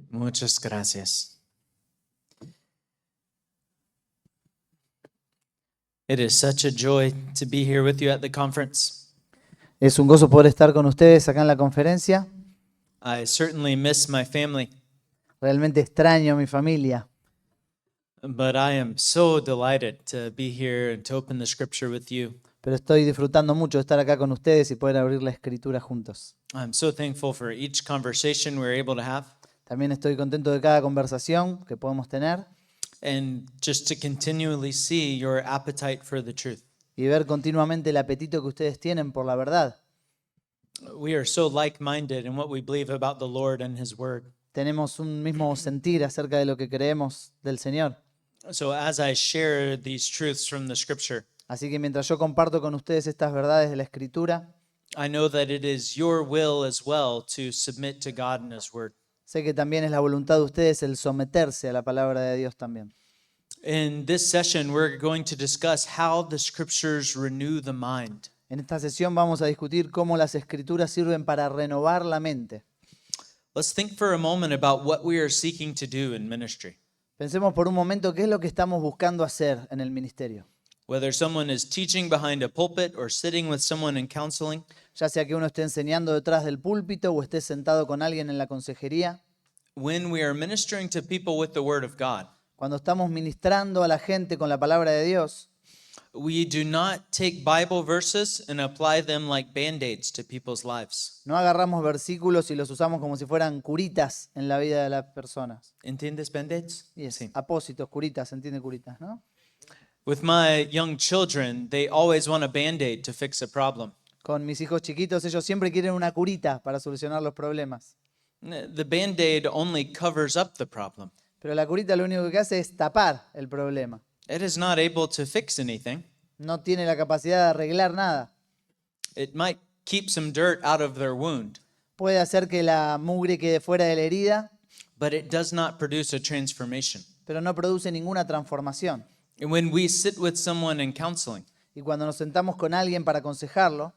Muchas gracias. It is such a joy to be here with you at the conference. Es un gozo poder estar con ustedes acá en la conferencia. I certainly miss my family, Realmente extraño a mi familia, but I am so delighted to be here and to open the scripture with you. pero estoy disfrutando mucho de estar acá con ustedes y poder abrir la escritura juntos. I'm so thankful for each conversation we're able to have También estoy contento de cada conversación que podemos tener and just to continually see your appetite for the truth. y ver continuamente el apetito que ustedes tienen por la verdad. We are so like-minded in what we believe about the Lord and His Word. Tenemos un mismo sentir acerca de lo que creemos del Señor. So as I share these truths from the scripture, Así que mientras yo comparto con ustedes estas verdades de la escritura, I know that it is your will as well to submit to God and His Word. sé que también es la voluntad de ustedes el someterse a la palabra de Dios también. In this session, we're going to discuss how the scriptures renew the mind. En esta sesión vamos a discutir cómo las escrituras sirven para renovar la mente. Let's think for a moment about what we are seeking to do in ministry. Pensemos por un momento qué es lo que estamos buscando hacer en el ministerio. Whether someone is teaching behind a pulpit or sitting with someone in counseling, Ya sea que uno esté enseñando detrás del púlpito o esté sentado con alguien en la consejería, when we are ministering to people with the Word of God, cuando estamos ministrando a la gente con la palabra de Dios, we do not take Bible verses and apply them like band-aids to people's lives. no agarramos versículos y los usamos como si fueran curitas en la vida de las personas. ¿Entiendes band-aids? Y es Sí. apósitos, curitas, ¿se entiende curitas, no? With my young children, they always want a band-aid to fix a problem. Con mis hijos chiquitos, ellos siempre quieren una curita para solucionar los problemas. The band-aid only covers up the problem. Pero la curita lo único que hace es tapar el problema. It is not able to fix anything. No tiene la capacidad de arreglar nada. It might keep some dirt out of their wound, Puede hacer que la mugre quede fuera de la herida, but it does not produce a transformation. pero no produce ninguna transformación. And when we sit with someone in counseling Y cuando nos sentamos con alguien para aconsejarlo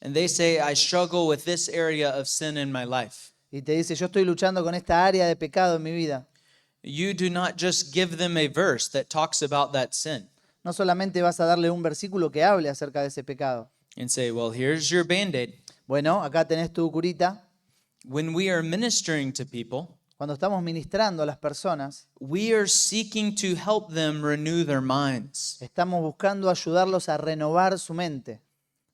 and they say, I struggle with this area of sin in my life, y te dice, yo estoy luchando con esta área de pecado en mi vida, you do not just give them a verse that talks about that sin no solamente vas a darle un versículo que hable acerca de ese pecado. and say, well, here's your band-aid. Bueno, acá tenés tu curita. When we are ministering to people, Cuando estamos ministrando a las personas, we are seeking to help them renew their minds. estamos buscando ayudarlos a renovar su mente.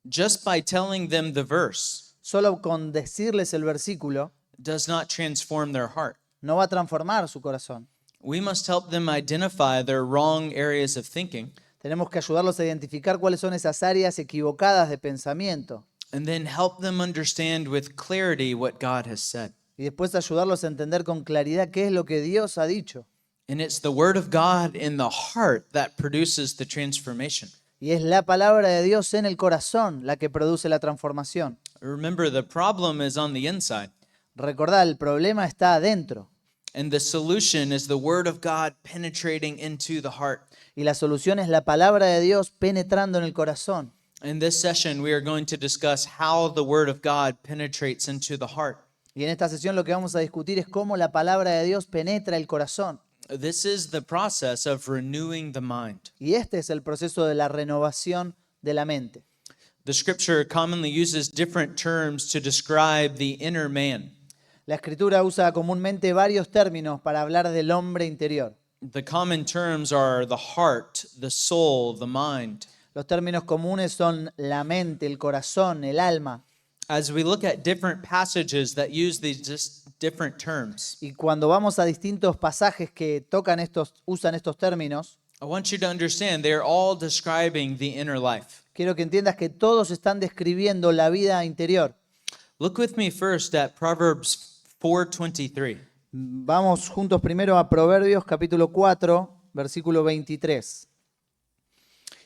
Just by telling them the verse Solo con decirles el versículo does not transform their heart. no va a transformar su corazón. We must help them identify their wrong areas of thinking Tenemos que ayudarlos a identificar cuáles son esas áreas equivocadas de pensamiento and then help them understand with clarity what God has said. y después ayudarlos a entender con claridad qué es lo que Dios ha dicho. And it's the word of God in the heart that produces the transformation. Y es la palabra de Dios en el corazón la que produce la transformación. Remember, the problem is on the inside, Recordad, el problema está adentro and the solution is the word of God penetrating into the heart. y la solución es la palabra de Dios penetrando en el corazón. In this session, we are going to discuss how the word of God penetrates into the heart. Y en esta sesión lo que vamos a discutir es cómo la palabra de Dios penetra el corazón. This is the process of renewing the mind. Y este es el proceso de la renovación de la mente. The scripture commonly uses different terms to describe the inner man. La escritura usa comúnmente varios términos para hablar del hombre interior. The common terms are the heart, the soul, the mind. Los términos comunes son la mente, el corazón, el alma. As we look at different passages that use these just different terms, Y cuando vamos a distintos pasajes que usan estos términos, I want you to understand they're all describing the inner life. quiero que entiendas que todos están describiendo la vida interior. Look with me first at Proverbs 4:23. Vamos juntos primero a Proverbios capítulo 4, versículo 23.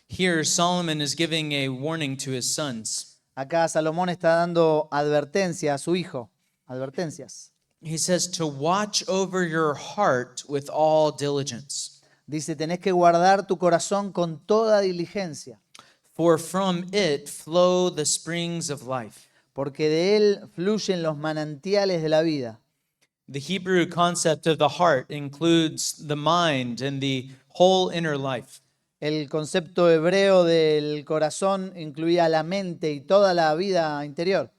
Here Solomon is giving a warning to his sons. Acá Salomón está dando advertencia a su hijo. Advertencias. He says to watch over your heart with all diligence, Dice, tenés que guardar tu corazón con toda diligencia, for from it flow the springs of life. porque de él fluyen los manantiales de la vida. The Hebrew concept of the heart includes the mind and the whole inner life. El concepto hebreo del corazón incluía la mente y toda la vida interior.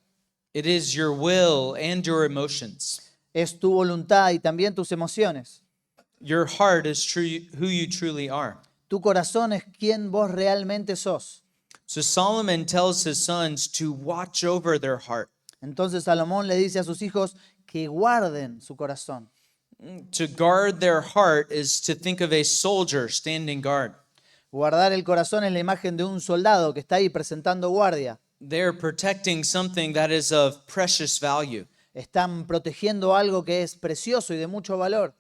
It is your will and your emotions. Es tu voluntad y también tus emociones. Your heart is who you truly are. Tu corazón es quien vos realmente sos. So Solomon tells his sons to watch over their heart. Entonces Salomón le dice a sus hijos que guarden su corazón. To guard their heart is to think of a soldier standing guard. Guardar el corazón es la imagen de un soldado que está ahí presentando guardia. They're protecting something that is of precious value. Están protegiendo algo que es precioso y de mucho valor.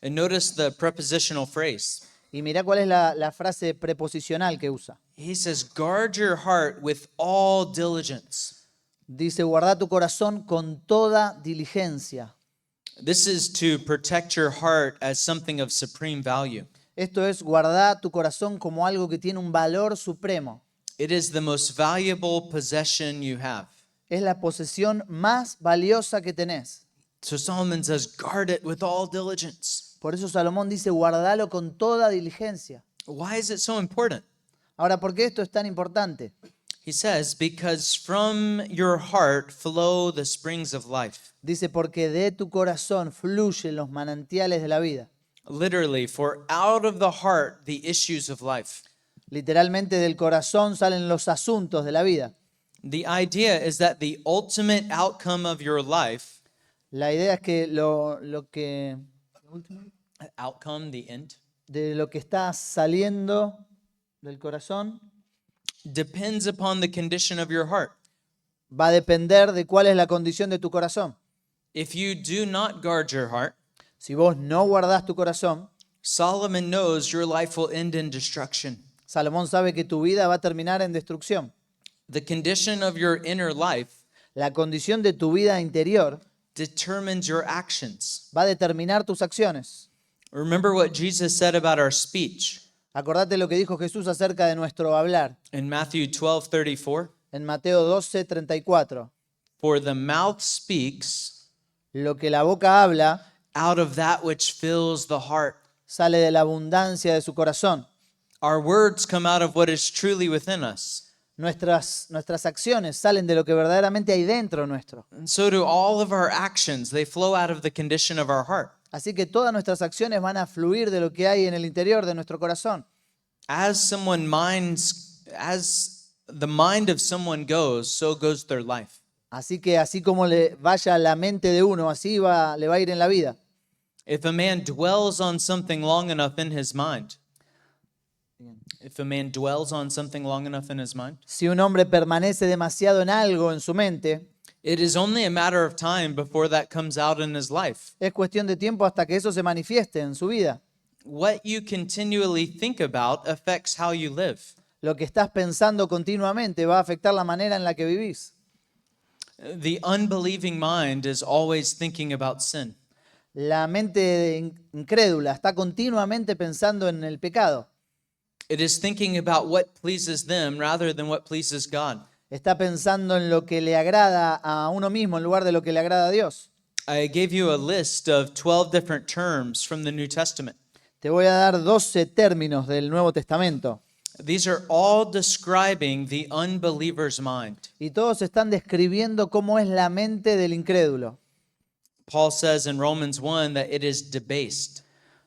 And notice the prepositional phrase. Y mirá cuál es la frase preposicional que usa. He says, guard your heart with all diligence. Dice, guarda tu corazón con toda diligencia. This is to protect your heart as something of supreme value. Esto es guardar tu corazón como algo que tiene un valor supremo. It is the most valuable possession you have. Es la posesión más valiosa que tenés. So Solomon says, guard it with all diligence. Por eso Salomón dice, guardalo con toda diligencia. Why is it so important? Ahora, ¿por qué esto es tan importante? He says, because from your heart flow the springs of life. Dice, porque de tu corazón fluyen los manantiales de la vida. Literally, for out of the heart the issues of life. Literalmente del corazón salen los asuntos de la vida. The idea is that the ultimate outcome of your life, La idea es que outcome, the end, de lo que está saliendo del corazón depends upon the condition of your heart. va a depender de cuál es la condición de tu corazón. If you do not guard your heart, Si vos no guardás tu corazón, Solomon knows your life will end in destruction. Salomón sabe que tu vida va a terminar en destrucción. The condition of your inner life La condición de tu vida interior determines your actions. va a determinar tus acciones. Remember what Jesus said about our speech Acordate lo que dijo Jesús acerca de nuestro hablar in Matthew 12:34. en Mateo 12:34. For the mouth speaks Lo que la boca habla out of that which fills the heart. sale de la abundancia de su corazón. Our words come out of what is truly within us. Nuestras acciones salen de lo que verdaderamente hay dentro nuestro. And so do all of our actions. They flow out of the condition of our heart. Así que todas nuestras acciones van a fluir de lo que hay en el interior de nuestro corazón. As the mind of someone goes, so goes their life. Así que así como le vaya la mente de uno, así le va a ir en la vida. If a man dwells on something long enough in his mind, Si un hombre permanece demasiado en algo en su mente, it is only a matter of time before that comes out in his life. es cuestión de tiempo hasta que eso se manifieste en su vida. What you continually think about affects how you live. Lo que estás pensando continuamente va a afectar la manera en la que vivís. The unbelieving mind is always thinking about sin. La mente incrédula está continuamente pensando en el pecado. It is thinking about what pleases them rather than what pleases God. Está pensando en lo que le agrada a uno mismo en lugar de lo que le agrada a Dios. I gave you a list of 12 different terms from the New Testament. Te voy a dar 12 términos del Nuevo Testamento. These are all describing the unbeliever's mind. Y todos están describiendo cómo es la mente del incrédulo. Paul says in Romans 1 that it is debased.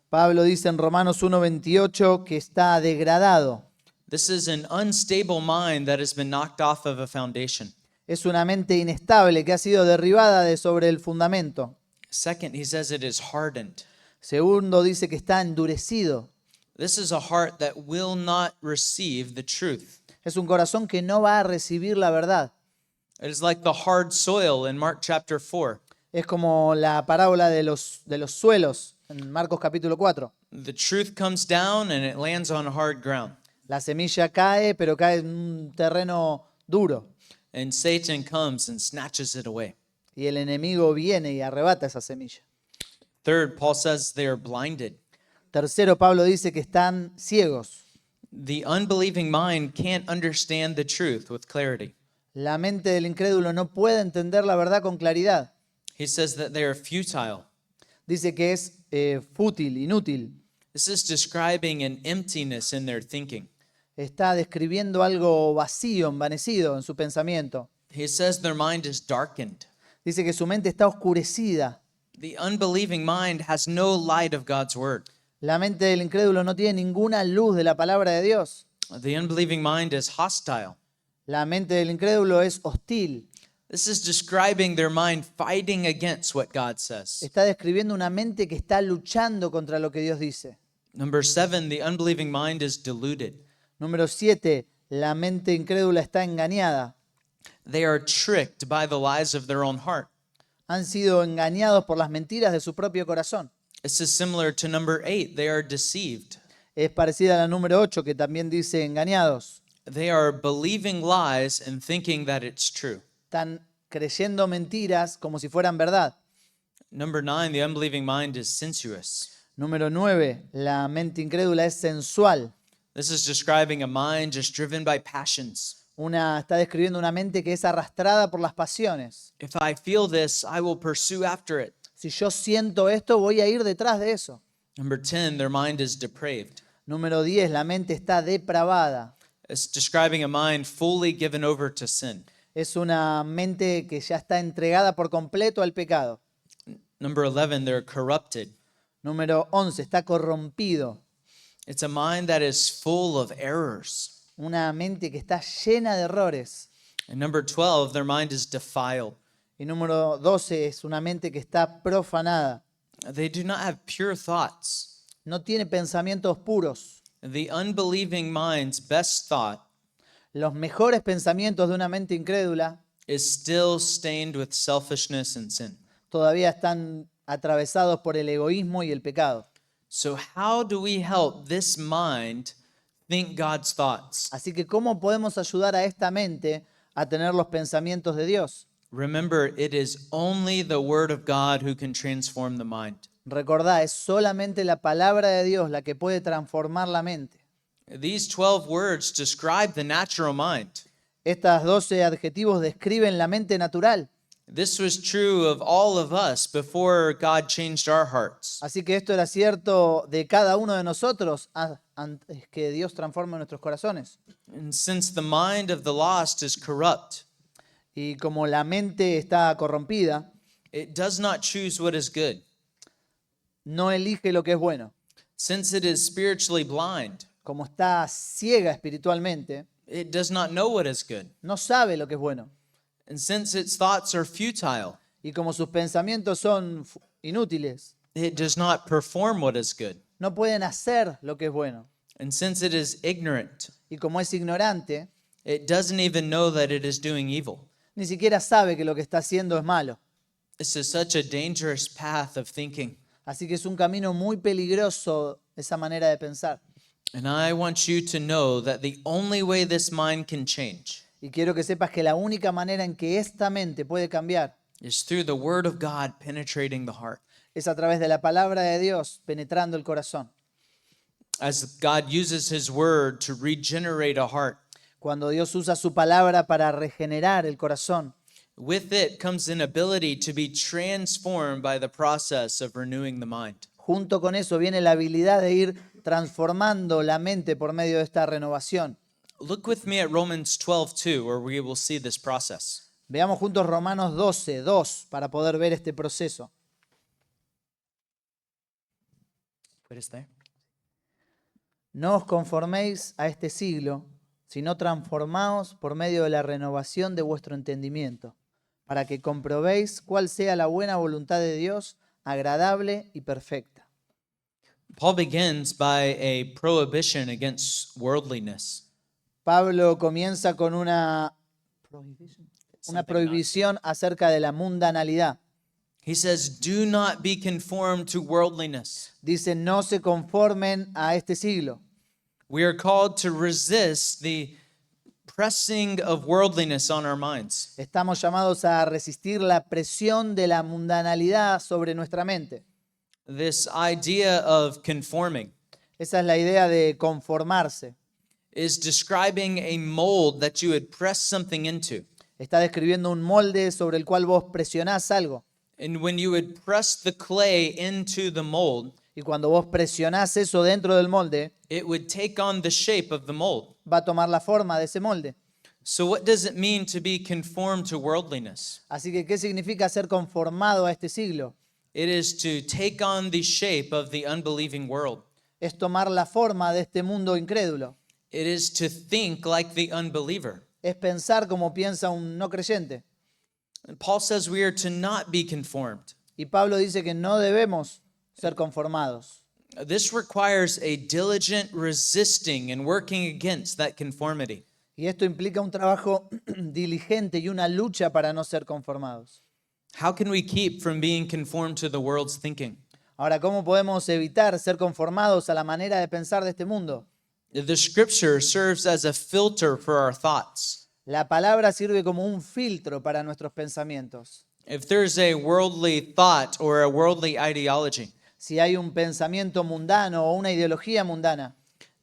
Pablo dice en Romanos 1:28 que está degradado. This is an unstable mind that has been knocked off of a foundation. Es una mente inestable que ha sido derribada de sobre el fundamento. Second, he says it is hardened. Segundo, dice que está endurecido. This is a heart that will not receive the truth. Es un corazón que no va a recibir la verdad. It is like the hard soil in Mark chapter 4. Es como la parábola de los suelos en Marcos capítulo 4. The truth comes down and it lands on hard ground. La semilla cae, pero cae en un terreno duro. And Satan comes and snatches it away. Y el enemigo viene y arrebata esa semilla. Third, Paul says they are blinded. Tercero, Pablo dice que están ciegos. The unbelieving mind can't understand the truth with clarity. La mente del incrédulo no puede entender la verdad con claridad. He says that they are futile. Dice que es fútil, inútil. This is describing an emptiness in their thinking. Está describiendo algo vacío, envanecido en su pensamiento. He says their mind is darkened. Dice que su mente está oscurecida. The unbelieving mind has no light of God's word. La mente del incrédulo no tiene ninguna luz de la palabra de Dios. The unbelieving mind is hostile. La mente del incrédulo es hostil. This is describing their mind fighting against what God says. Está describiendo una mente que está luchando contra lo que Dios dice. Number 7, the unbelieving mind is deluded. Número 7, la mente incrédula está engañada. They are tricked by the lies of their own heart. Han sido engañados por las mentiras de su propio corazón. This is similar to number 8. They are deceived. Es parecida a la número 8 que también dice engañados. They are believing lies and thinking that it's true. Están creyendo mentiras como si fueran verdad. Number 9, the unbelieving mind is sensuous. Número 9, la mente incrédula es sensual. This is describing a mind just driven by passions. Está describiendo una mente que es arrastrada por las pasiones. If I feel this, I will pursue after it. Si yo siento esto, voy a ir detrás de eso. Number 10, their mind is depraved. Número 10, la mente está depravada. It's describing a mind fully given over to sin. Es una mente que ya está entregada por completo al pecado. Number 11, they're corrupted. Número 11, está corrompido. It's a mind that is full of errors. Una mente que está llena de errores. And number 12, their mind is defiled. Y número 12 es una mente que está profanada. They do not have pure thoughts. No tiene pensamientos puros. The unbelieving mind's best thought Los mejores pensamientos de una mente incrédula is still stained with selfishness and sin. todavía están atravesados por el egoísmo y el pecado. So how do we help this mind think God's thoughts? Así que, ¿cómo podemos ayudar a esta mente a tener los pensamientos de Dios? Remember, it is only the word of God who can transform the mind. Recordá, es solamente la palabra de Dios la que puede transformar la mente. These 12 words describe the natural mind. Estos 12 adjetivos describen la mente natural. This was true of all of us before God changed our hearts. Así que esto era cierto de cada uno de nosotros antes que Dios transforme nuestros corazones. And since the mind of the lost is corrupt, Y como la mente está corrompida, it does not choose what is good. no elige lo que es bueno. Since it is spiritually blind, Como está ciega espiritualmente, it does not know what is good. no sabe lo que es bueno. And since its thoughts are futile, Y como sus pensamientos son inútiles, it does not perform what is good. no pueden hacer lo que es bueno. And since it is ignorant, Y como es ignorante, it doesn't even know that it is doing evil. ni siquiera sabe que lo que está haciendo es malo. This is such a dangerous path of thinking. Así que es un camino muy peligroso esa manera de pensar. And I want you to know that the only way this mind can change Y quiero que sepas que la única manera en que esta mente puede cambiar is through the word of God penetrating the heart. es a través de la palabra de Dios penetrando el corazón. As God uses his word to regenerate a heart, Cuando Dios usa su palabra para regenerar el corazón, with it comes an ability to be transformed by the process of renewing the mind. junto con eso viene la habilidad de ir transformando la mente por medio de esta renovación. Look with me at Romans 12:2, where we will see this process. Veamos juntos Romanos 12:2 para poder ver este proceso. What is there? No os conforméis a este siglo, sino transformaos por medio de la renovación de vuestro entendimiento, para que comprobéis cuál sea la buena voluntad de Dios, agradable y perfecta. Paul begins by a prohibition against worldliness. Pablo comienza con una prohibición acerca de la mundanalidad. He says, do not be conformed to worldliness. Dice, no se conformen a este siglo. We are called to resist the pressing of worldliness on our minds. Estamos llamados a resistir la presión de la mundanalidad sobre nuestra mente. This idea of conforming Esa es la idea de conformarse. is describing a mold that you would press something into. Está describiendo un molde sobre el cual vos presionás algo. And when you would press the clay into the mold, Y cuando vos presionás eso dentro del molde, it would take on the shape of the mold. va a tomar la forma de ese molde. So, what does it mean to be conformed to worldliness? Así que, ¿qué significa ser conformado a este siglo? It is to take on the shape of the unbelieving world. Es tomar la forma de este mundo incrédulo. It is to think like the unbeliever. Es pensar como piensa un no creyente. And Paul says we are to not be conformed. Y Pablo dice que no debemos ser conformados. This requires a diligent resisting and working against that conformity. Y esto implica un trabajo diligente y una lucha para no ser conformados. How can we keep from being conformed to the world's thinking? Ahora, ¿cómo podemos evitar ser conformados a la manera de pensar de este mundo? The scripture serves as a filter for our thoughts. La palabra sirve como un filtro para nuestros pensamientos. If there's a worldly thought or a worldly ideology, Si hay un pensamiento mundano o una ideología mundana,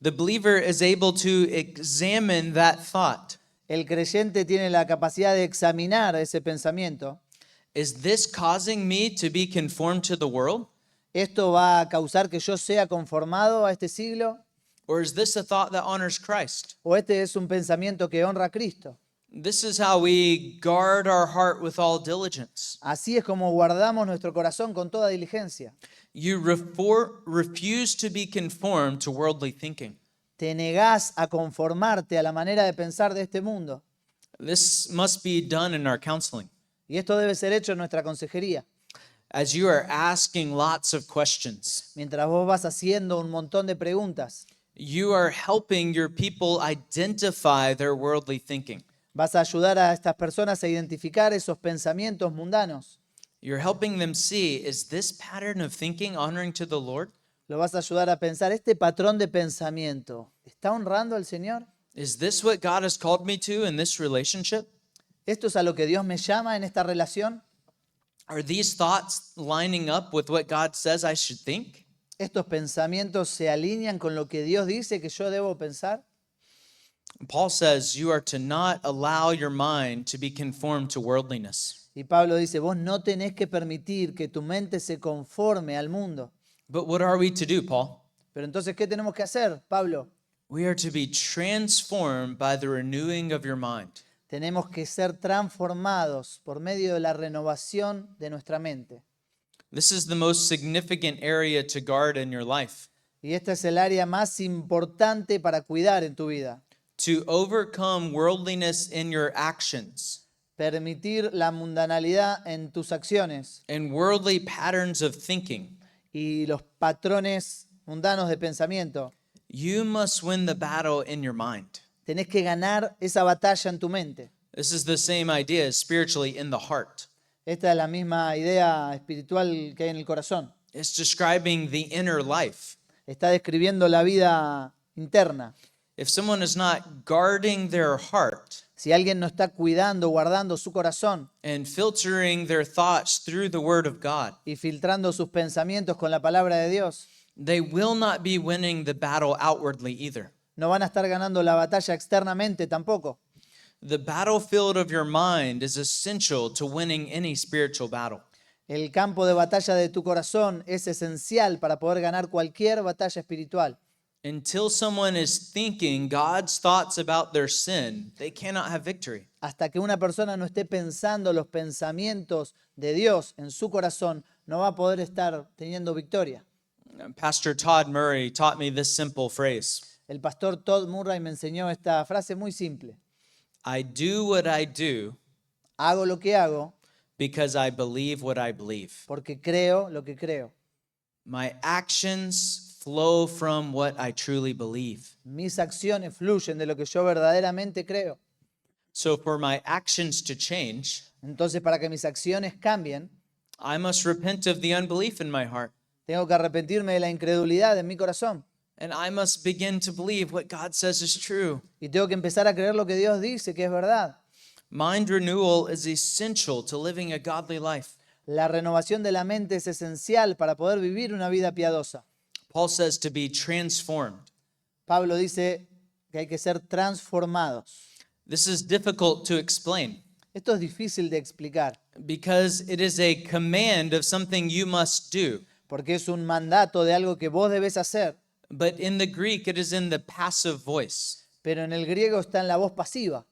the believer is able to examine that thought. el creyente tiene la capacidad de examinar ese pensamiento. Is this causing me to be conformed to the world? ¿Esto va a causar que yo sea conformado a este siglo? Or is this a thought that honors Christ? ¿O este es un pensamiento que honra a Cristo? This is how we guard our heart with all diligence. Así es como guardamos nuestro corazón con toda diligencia. You refuse to be conformed to worldly thinking. Te negás a conformarte a la manera de pensar de este mundo. This must be done in our counseling. Y esto debe ser hecho en nuestra consejería. As you are asking lots of questions, Mientras vos vas haciendo un montón de preguntas, you are helping your people identify their worldly thinking. vas a ayudar a estas personas a identificar esos pensamientos mundanos. You're helping them see, is this pattern of thinking honoring to the Lord? Lo vas a ayudar a pensar, ¿este patrón de pensamiento está honrando al Señor? Is this what God has called me to in this relationship? ¿Esto es a lo que Dios me llama en esta relación? Are these thoughts lining up with what God says I should think? ¿Estos pensamientos se alinean con lo que Dios dice que yo debo pensar? Paul says you are to not allow your mind to be conformed to worldliness. Y Pablo dice, vos no tenés que permitir que tu mente se conforme al mundo. But what are we to do, Paul? Pero entonces, ¿qué tenemos que hacer, Pablo? We are to be transformed by the renewing of your mind. Tenemos que ser transformados por medio de la renovación de nuestra mente. This is the most significant area to guard in your life. Y esta es el área más importante para cuidar en tu vida. To overcome worldliness in your actions Permitir la mundanalidad en tus acciones and worldly patterns of thinking. y los patrones mundanos de pensamiento. You must win the battle in your mind. Tenés que ganar esa batalla en tu mente. This is the same idea as spiritually in the heart. Esta es la misma idea espiritual que hay en el corazón. It's describing the inner life. Está describiendo la vida interna. If someone is not guarding their heart Si alguien no está cuidando, guardando su corazón and filtering their thoughts through the Word of God, y filtrando sus pensamientos con la palabra de Dios, they will not be winning the battle outwardly either. no van a estar ganando la batalla externamente tampoco. The battlefield of your mind is essential to winning any spiritual battle. El campo de batalla de tu corazón es esencial para poder ganar cualquier batalla espiritual. Until someone is thinking God's thoughts about their sin, they cannot have victory. Hasta que una persona no esté pensando los pensamientos de Dios en su corazón, no va a poder estar teniendo victoria. Pastor Todd Murray taught me this simple phrase. El pastor Todd Murray me enseñó esta frase muy simple. I do what I do Hago lo que hago because I believe what I believe. porque creo lo que creo. My actions flow from what I truly believe. Mis acciones fluyen de lo que yo verdaderamente creo. So for my actions to change, Entonces, para que mis acciones cambien, I must repent of the unbelief in my heart. tengo que arrepentirme de la incredulidad en mi corazón. And I must begin to believe what God says is true. Y tengo que empezar a creer lo que Dios dice que es verdad. Mind renewal is essential to living a godly life. La renovación de la mente es esencial para poder vivir una vida piadosa. Paul says to be transformed. Pablo dice que hay que ser transformados. This is difficult to explain. Esto es difícil de explicar because it is a command of something you must do. porque es un mandato de algo que vos debes hacer, But in the Greek, it is in the passive voice. pero en el griego está en la voz pasiva.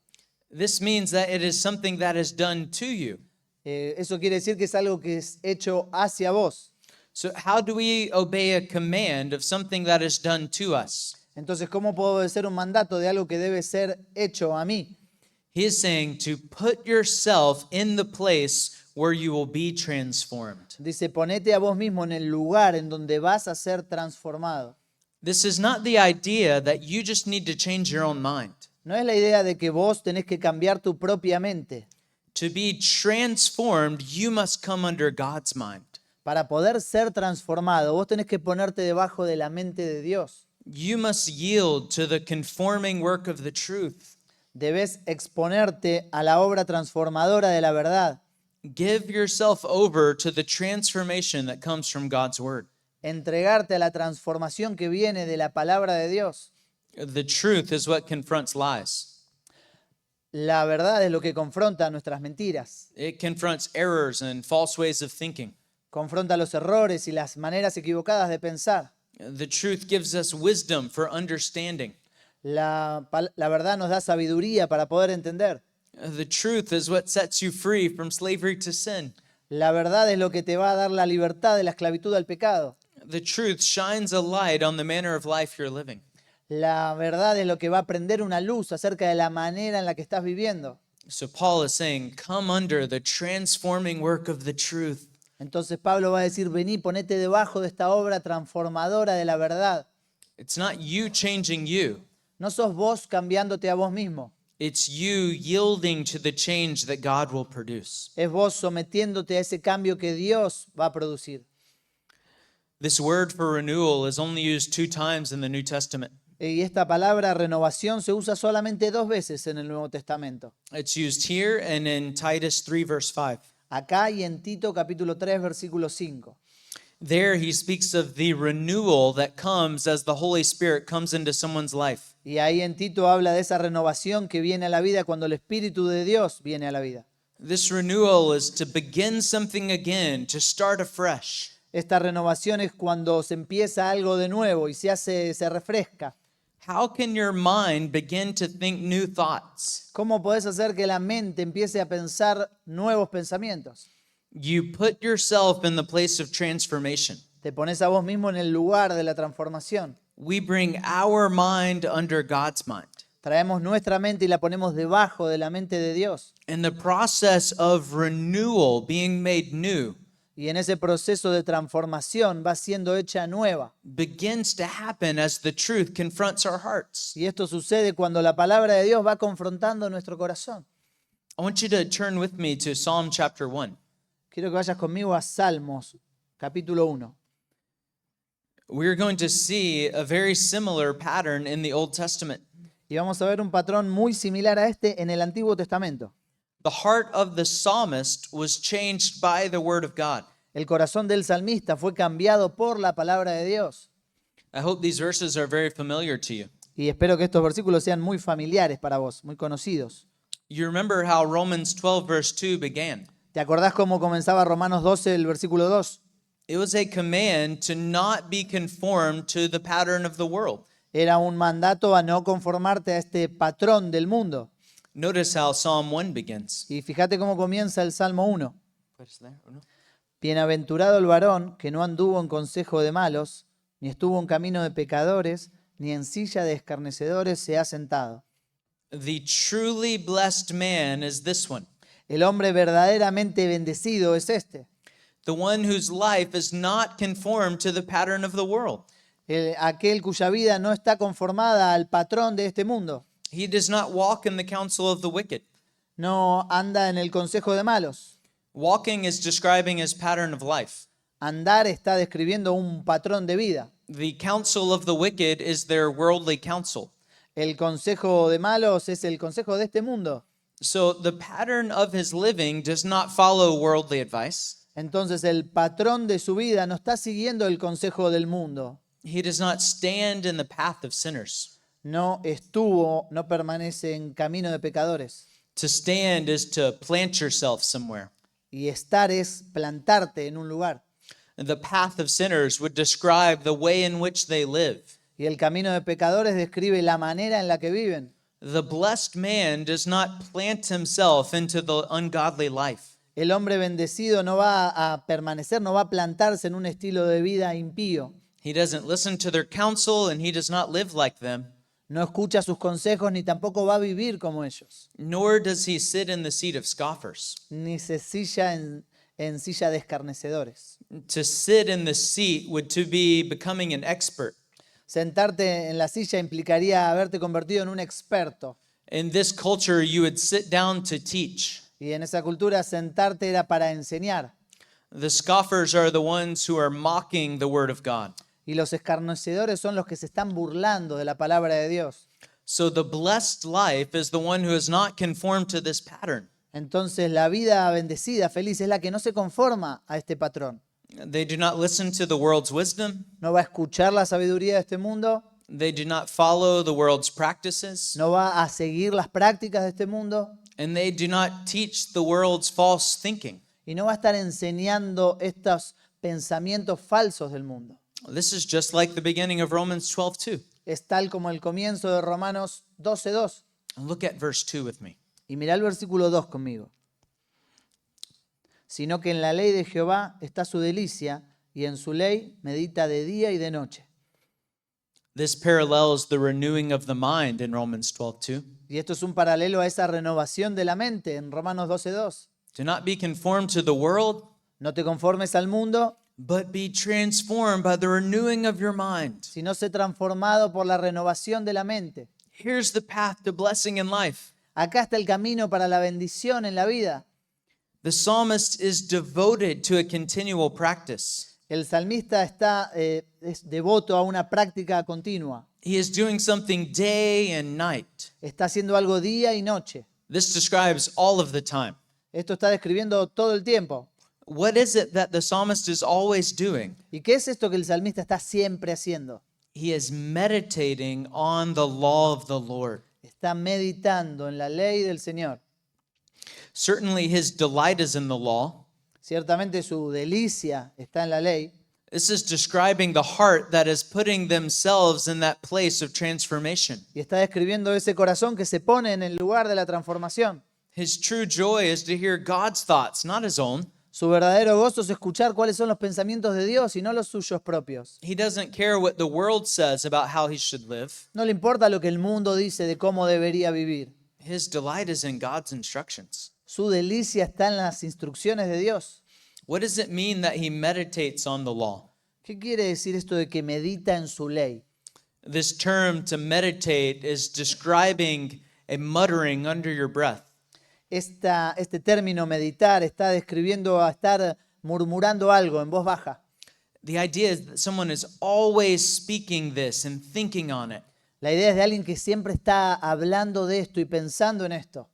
This means that it is something that is done to you. Eso quiere decir que es algo que es hecho hacia vos. So, how do we obey a command of something that is done to us? Entonces, ¿cómo puedo obedecer un mandato de algo que debe ser hecho a mí? He is saying to put yourself in the place where you will be transformed. Dice, ponete a vos mismo en el lugar en donde vas a ser transformado. This is not the idea that you just need to change your own mind. No es la idea de que vos tenés que cambiar tu propia mente. To be transformed, you must come under God's mind. Para poder ser transformado, vos tenés que ponerte debajo de la mente de Dios. You must yield to the conforming work of the truth. Debes exponerte a la obra transformadora de la verdad. Give yourself over to the transformation that comes from God's word. Entregarte a la transformación que viene de la palabra de Dios. The truth is what confronts lies. La verdad es lo que confronta nuestras mentiras. It confronts errors and false ways of thinking. Confronta los errores y las maneras equivocadas de pensar. The truth gives us wisdom for understanding. La verdad nos da sabiduría para poder entender. The truth is what sets you free from slavery to sin. La verdad es lo que te va a dar la libertad de la esclavitud al pecado. The truth shines a light on the manner of life you're living. La verdad es lo que va a prender una luz acerca de la manera en la que estás viviendo. So Paul is saying, come under the transforming work of the truth. Entonces Pablo va a decir, vení, ponete debajo de esta obra transformadora de la verdad. It's not you changing you. No sos vos cambiándote a vos mismo. It's you yielding to the change that God will produce. Es vos sometiéndote a ese cambio que Dios va a producir. This word for renewal is only used 2 times in the New Testament. Y esta palabra renovación se usa solamente 2 veces en el Nuevo Testamento. It's used here and in Titus 3, verse 5. Acá y en Tito capítulo 3, versículo 5. There he speaks of the renewal that comes as the Holy Spirit comes into someone's life. Y ahí en Tito habla de esa renovación que viene a la vida cuando el Espíritu de Dios viene a la vida. This renewal is to begin something again, to start afresh. Esta renovación es cuando se empieza algo de nuevo y se refresca. How can your mind begin to think new thoughts? ¿Cómo podés hacer que la mente empiece a pensar nuevos pensamientos? You put yourself in the place of transformation. Te pones a vos mismo en el lugar de la transformación. We bring our mind under God's mind. Traemos nuestra mente y la ponemos debajo de la mente de Dios. And the process of renewal, being made new, Y en ese proceso de transformación va siendo hecha nueva. begins to happen as the truth confronts our hearts. Y esto sucede cuando la palabra de Dios va confrontando nuestro corazón. I want you to turn with me to Psalm chapter 1. Quiero que vayas conmigo a Salmos, capítulo 1. We're going to see a very similar pattern in the Old Testament. Y vamos a ver un patrón muy similar a este en el Antiguo Testamento. The heart of the psalmist was changed by the word of God. El corazón del salmista fue cambiado por la palabra de Dios. I hope these verses are very familiar to you. Y espero que estos versículos sean muy familiares para vos, muy conocidos. You remember how Romans 12 verse 2 began. ¿Te acordás cómo comenzaba Romanos 12, el versículo 2? It was a command to not be conformed to the pattern of the world. Era un mandato a no conformarte a este patrón del mundo. Notice how Psalm 1 begins. Y fíjate cómo comienza el Salmo 1. Bienaventurado el varón que no anduvo en consejo de malos, ni estuvo en camino de pecadores, ni en silla de escarnecedores se ha sentado. The truly blessed man is this one, El hombre verdaderamente bendecido es este, the one whose life is not conformed to the pattern of the world. aquel cuya vida no está conformada al patrón de este mundo. He does not walk in the counsel of the wicked. No anda en el consejo de malos. Walking is describing his pattern of life. Andar está describiendo un patrón de vida. The counsel of the wicked is their worldly counsel. El consejo de malos es el consejo de este mundo. So the pattern of his living does not follow worldly advice. Entonces el patrón de su vida no está siguiendo el consejo del mundo. He does not stand in the path of sinners. No permanece en camino de pecadores. To stand is to plant yourself somewhere. y estar es plantarte en un lugar. The path of sinners would describe the way in which they live. Y el camino de pecadores describe la manera en la que viven. The blessed man does not plant himself into the ungodly life. El hombre bendecido no va a permanecer, no va a plantarse en un estilo de vida impío. He doesn't listen to their counsel and he does not live like them, No escucha sus consejos ni tampoco va a vivir como ellos. nor does he sit in the seat of scoffers. Ni se silla en silla de escarnecedores. To sit in the seat would to be becoming an expert. Sentarte en la silla implicaría haberte convertido en un experto. In this culture, you would sit down to teach. Y en esa cultura sentarte era para enseñar. The scoffers are the ones who are mocking the word of God. Y los escarnecedores son los que se están burlando de la palabra de Dios. So the blessed life is the one who is not conformed to this pattern. Entonces la vida bendecida, feliz, es la que no se conforma a este patrón. They do not listen to the world's wisdom. No va a escuchar la sabiduría de este mundo, They do not follow the world's practices. no va a seguir las prácticas de este mundo And they do not teach the world's false thinking. y no va a estar enseñando estos pensamientos falsos del mundo. This is just like the beginning of Romans 12:2. Es tal como el comienzo de Romanos 12:2. Look at verse 2 with me. Y mirá el versículo 2 conmigo. Sino que en la ley de Jehová está su delicia, y en su ley medita de día y de noche. This parallels the renewing of the mind in Romans 12:2. Y esto es un paralelo a esa renovación de la mente en Romanos 12:2. Do not be conformed to the world, No te conformes al mundo, but be transformed by the renewing of your mind. sino sé transformado por la renovación de la mente. Here's the path to blessing in life. Acá está el camino para la bendición en la vida. The psalmist is devoted to a continual practice. El salmista es devoto a una práctica continua. He is doing something day and night. Está haciendo algo día y noche. This describes all of the time. Esto está describiendo todo el tiempo. What is it that the psalmist is always doing? ¿Y qué es esto que el salmista está siempre haciendo? He is meditating on the law of the Lord. Está meditando en la ley del Señor. Certainly his delight is in the law. Ciertamente su delicia está en la ley. This is describing the heart that is putting themselves in that place of transformation. Y está describiendo ese corazón que se pone en el lugar de la transformación. His true joy is to hear God's thoughts, not his own. Su verdadero gozo es escuchar cuáles son los pensamientos de Dios y no los suyos propios. He doesn't care what the world says about how he should live. No le importa lo que el mundo dice de cómo debería vivir. His delight is in God's instructions. Su delicia está en las instrucciones de Dios. What does it mean that he meditates on the law? ¿Qué quiere decir esto de que medita en su ley? This term to meditate is describing a muttering under your breath. Este término meditar está describiendo a estar murmurando algo en voz baja. The idea is that someone is always speaking this and thinking on it. La idea es de alguien que siempre está hablando de esto y pensando en esto.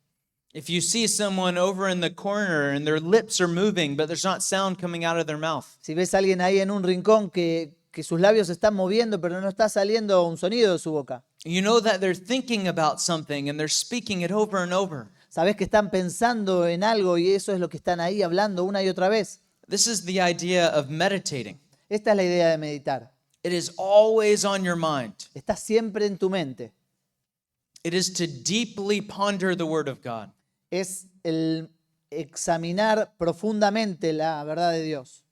If you see someone over in the corner and their lips are moving, but there's not sound coming out of their mouth, Si ves a alguien ahí en un rincón que sus labios se están moviendo pero no está saliendo un sonido de su boca, you know that they're thinking about something and they're speaking it over and over. sabes que están pensando en algo y eso es lo que están ahí hablando una y otra vez. This is the idea of meditating. Esta es la idea de meditar. It is always on your mind. Está siempre en tu mente. It is to deeply ponder the Word of God. Es el examinar profundamente la verdad de Dios.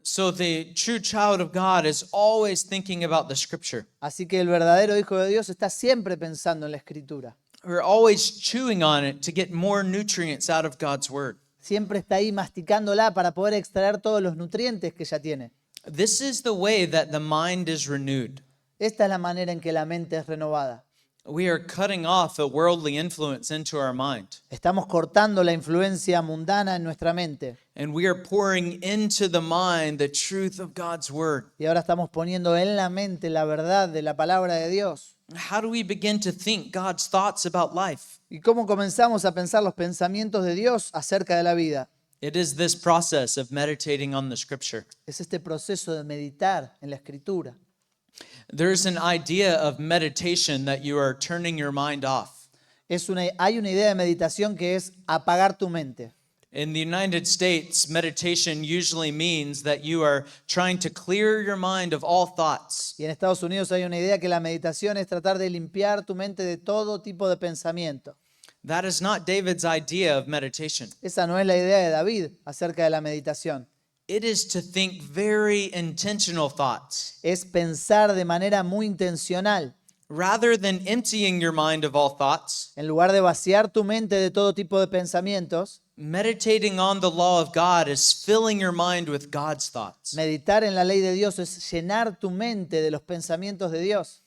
So the true child of God is always thinking about the Scripture. Así que el verdadero Hijo de Dios está siempre pensando en la Escritura. We're always chewing on it to get more nutrients out of God's Word. Siempre está ahí masticándola para poder extraer todos los nutrientes que ella tiene. This is the way that the mind is renewed. Esta es la manera en que la mente es renovada. We are cutting off a worldly influence into our mind, Estamos cortando la influencia mundana en nuestra mente and we are pouring into the mind the truth of God's Word. y ahora estamos poniendo en la mente la verdad de la palabra de Dios. How do we begin to think God's thoughts about life? ¿Y cómo comenzamos a pensar los pensamientos de Dios acerca de la vida? It is this process of meditating on the Scripture. Es este proceso de meditar en la Escritura. There's an idea of meditation that you are turning your mind off. Hay una idea de meditación que es apagar tu mente. In the United States, meditation usually means that you are trying to clear your mind of all thoughts. Y en Estados Unidos hay una idea que la meditación es tratar de limpiar tu mente de todo tipo de pensamiento. That is not David's idea of meditation. Esa no es la idea de David acerca de la meditación. It is to think very intentional thoughts. Es pensar de manera muy intencional. Rather than emptying your mind of all thoughts, En lugar de vaciar tu mente de todo tipo de pensamientos, meditating on the law of God is filling your mind with God's thoughts. meditar en la ley de Dios es llenar tu mente de los pensamientos de Dios.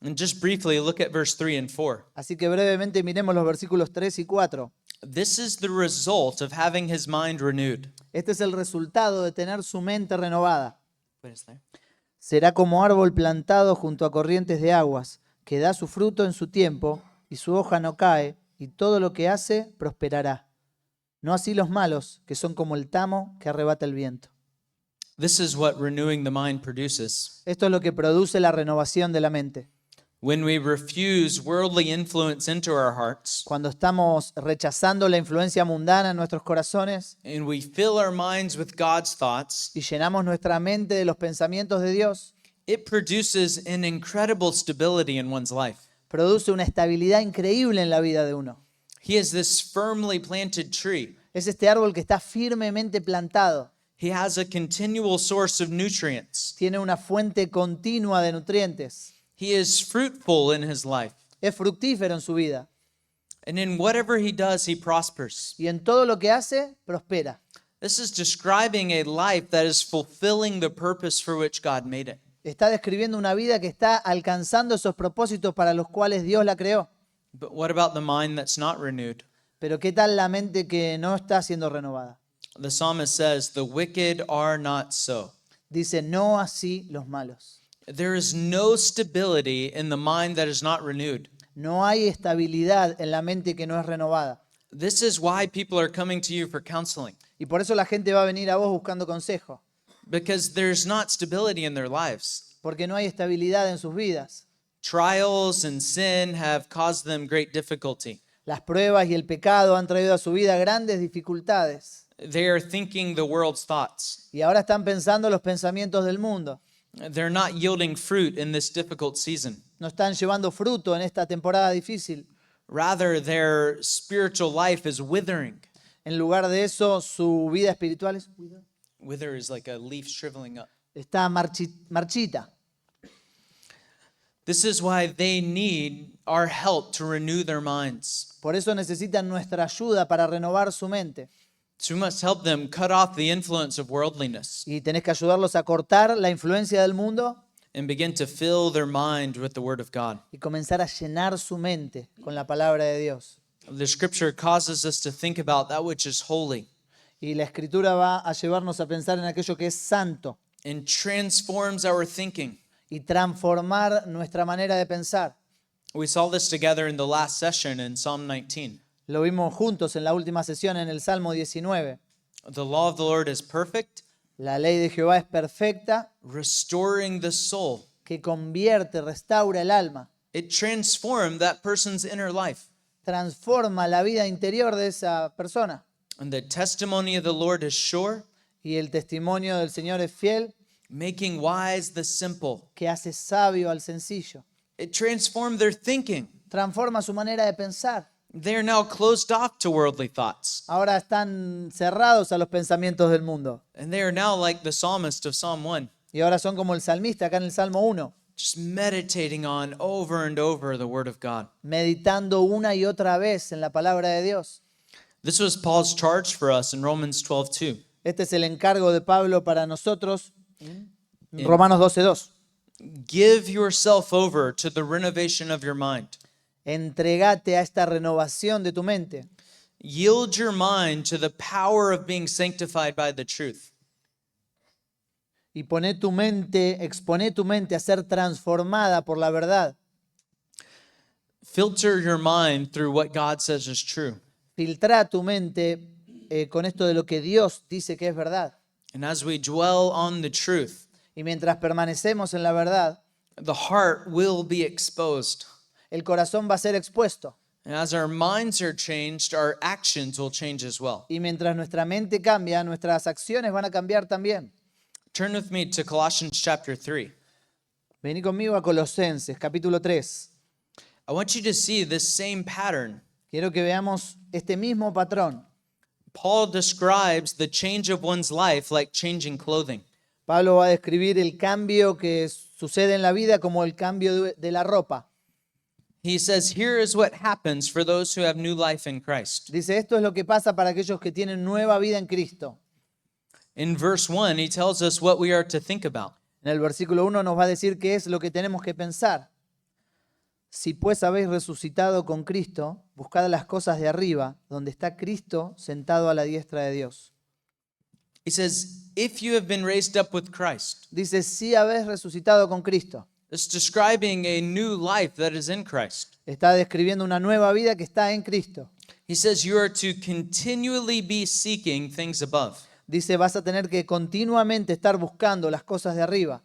And just briefly, look at verse 3 and 4. Así que brevemente miremos los versículos 3 y 4. This is the result of having his mind renewed. Este es el resultado de tener su mente renovada. What is there? Será como árbol plantado junto a corrientes de aguas, que da su fruto en su tiempo, y su hoja no cae, y todo lo que hace prosperará. No así los malos, que son como el tamo que arrebata el viento. This is what renewing the mind produces. Esto es lo que produce la renovación de la mente. When we refuse worldly influence into our hearts Cuando estamos rechazando la influencia mundana en nuestros corazones and we fill our minds with God's thoughts, y llenamos nuestra mente de los pensamientos de Dios, it produces an incredible stability in one's life. produce una estabilidad increíble en la vida de uno. He is this firmly planted tree. Es este árbol que está firmemente plantado. He has a continual source of nutrients. Tiene una fuente continua de nutrientes. He is fruitful in his life. Es fructífero en su vida. And in whatever he does, he prospers. Y en todo lo que hace, prospera. This is describing a life that is fulfilling the purpose for which God made it. Está describiendo una vida que está alcanzando esos propósitos para los cuales Dios la creó. But what about the mind that's not renewed? Pero ¿qué tal la mente que no está siendo renovada? The psalmist says, "The wicked are not so." Dice, no así los malos. There is no stability in the mind that is not renewed. No hay estabilidad en la mente que no es renovada. This is why people are coming to you for counseling, Y por eso la gente va a venir a vos buscando consejo. because there's not stability in their lives. Porque no hay estabilidad en sus vidas. Trials and sin have caused them great difficulty. Las pruebas y el pecado han traído a su vida grandes dificultades. They are thinking the world's thoughts. Y ahora están pensando los pensamientos del mundo. They're not yielding fruit in this difficult season. No están llevando fruto en esta temporada difícil. Rather, their spiritual life is withering. En lugar de eso, su vida espiritual Wither is like a leaf shriveling up. está marchita. This is why they need our help to renew their minds. Por eso necesitan nuestra ayuda para renovar su mente. So we must help them cut off the influence of worldliness Y tenés que ayudarlos a cortar la influencia del mundo and begin to fill their mind with the Word of God. y comenzar a llenar su mente con la palabra de Dios. The Scripture causes us to think about that which is holy Y la Escritura va a llevarnos a pensar en aquello que es santo and transforms our thinking. y transformar nuestra manera de pensar. We saw this together in the last session in Psalm 19. Lo vimos juntos en la última sesión en el Salmo 19. The law of the Lord is perfect, La ley de Jehová es perfecta, restoring the soul. que convierte, restaura el alma, It transformed that person's inner life. transforma la vida interior de esa persona. And the testimony of the Lord is sure, Y el testimonio del Señor es fiel, making wise the simple. que hace sabio al sencillo. It transformed their thinking. Transforma su manera de pensar. They are now closed off to worldly thoughts. Ahora están cerrados a los pensamientos del mundo. And they are now like the psalmist of Psalm 1, Y ahora son como el salmista acá en el Salmo 1, just meditating on over and over the Word of God. meditando una y otra vez en la palabra de Dios. This was Paul's charge for us in Romans 12:2. Este es el encargo de Pablo para nosotros. Romanos 12:2. Give yourself over to the renovation of your mind. Entregate a esta renovación de tu mente. Yield your mind to the power of being sanctified by the truth. Y expone tu mente a ser transformada por la verdad. Filter your mind through what God says is true. Filtra tu mente con esto de lo que Dios dice que es verdad. And as we dwell on the truth, Y mientras permanecemos en la verdad, the heart will be exposed. el corazón va a ser expuesto. And as our minds are changed, our actions will change as well. Y mientras nuestra mente cambia, nuestras acciones van a cambiar también. Turn with me to Colossians chapter 3. Vení conmigo a Colosenses, capítulo 3. I want you to see this same pattern. Quiero que veamos este mismo patrón. Paul describes the change of one's life like changing clothing. Pablo va a describir el cambio que sucede en la vida como el cambio de la ropa. He says, here is what happens for those who have new life in Christ. Dice, esto es lo que pasa para aquellos que tienen nueva vida en Cristo. In verse 1, he tells us what we are to think about. En el versículo 1 nos va a decir qué es lo que tenemos que pensar. Si pues habéis resucitado con Cristo, buscad las cosas de arriba, donde está Cristo sentado a la diestra de Dios. He says, if you have been raised up with Christ. Dice, si habéis resucitado con Cristo. It's describing a new life that is in Christ. Está describiendo una nueva vida que está en Cristo. He says you are to continually be seeking things above. Dice, vas a tener que continuamente estar buscando las cosas de arriba.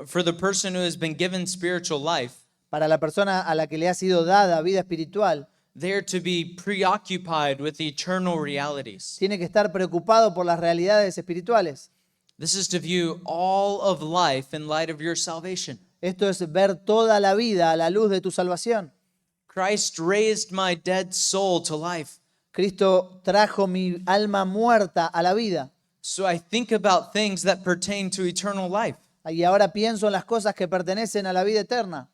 For the person who has been given spiritual life, Para la persona a la que le ha sido dada vida espiritual, they are to be preoccupied with eternal realities. tiene que estar preocupado por las realidades espirituales. This is to view all of life in light of your salvation. Esto es ver toda la vida a la luz de tu salvación. Christ raised my dead soul to life. Cristo trajo mi alma muerta a la vida. So I think about things that pertain to eternal life. Y ahora pienso en las cosas que pertenecen a la vida eterna.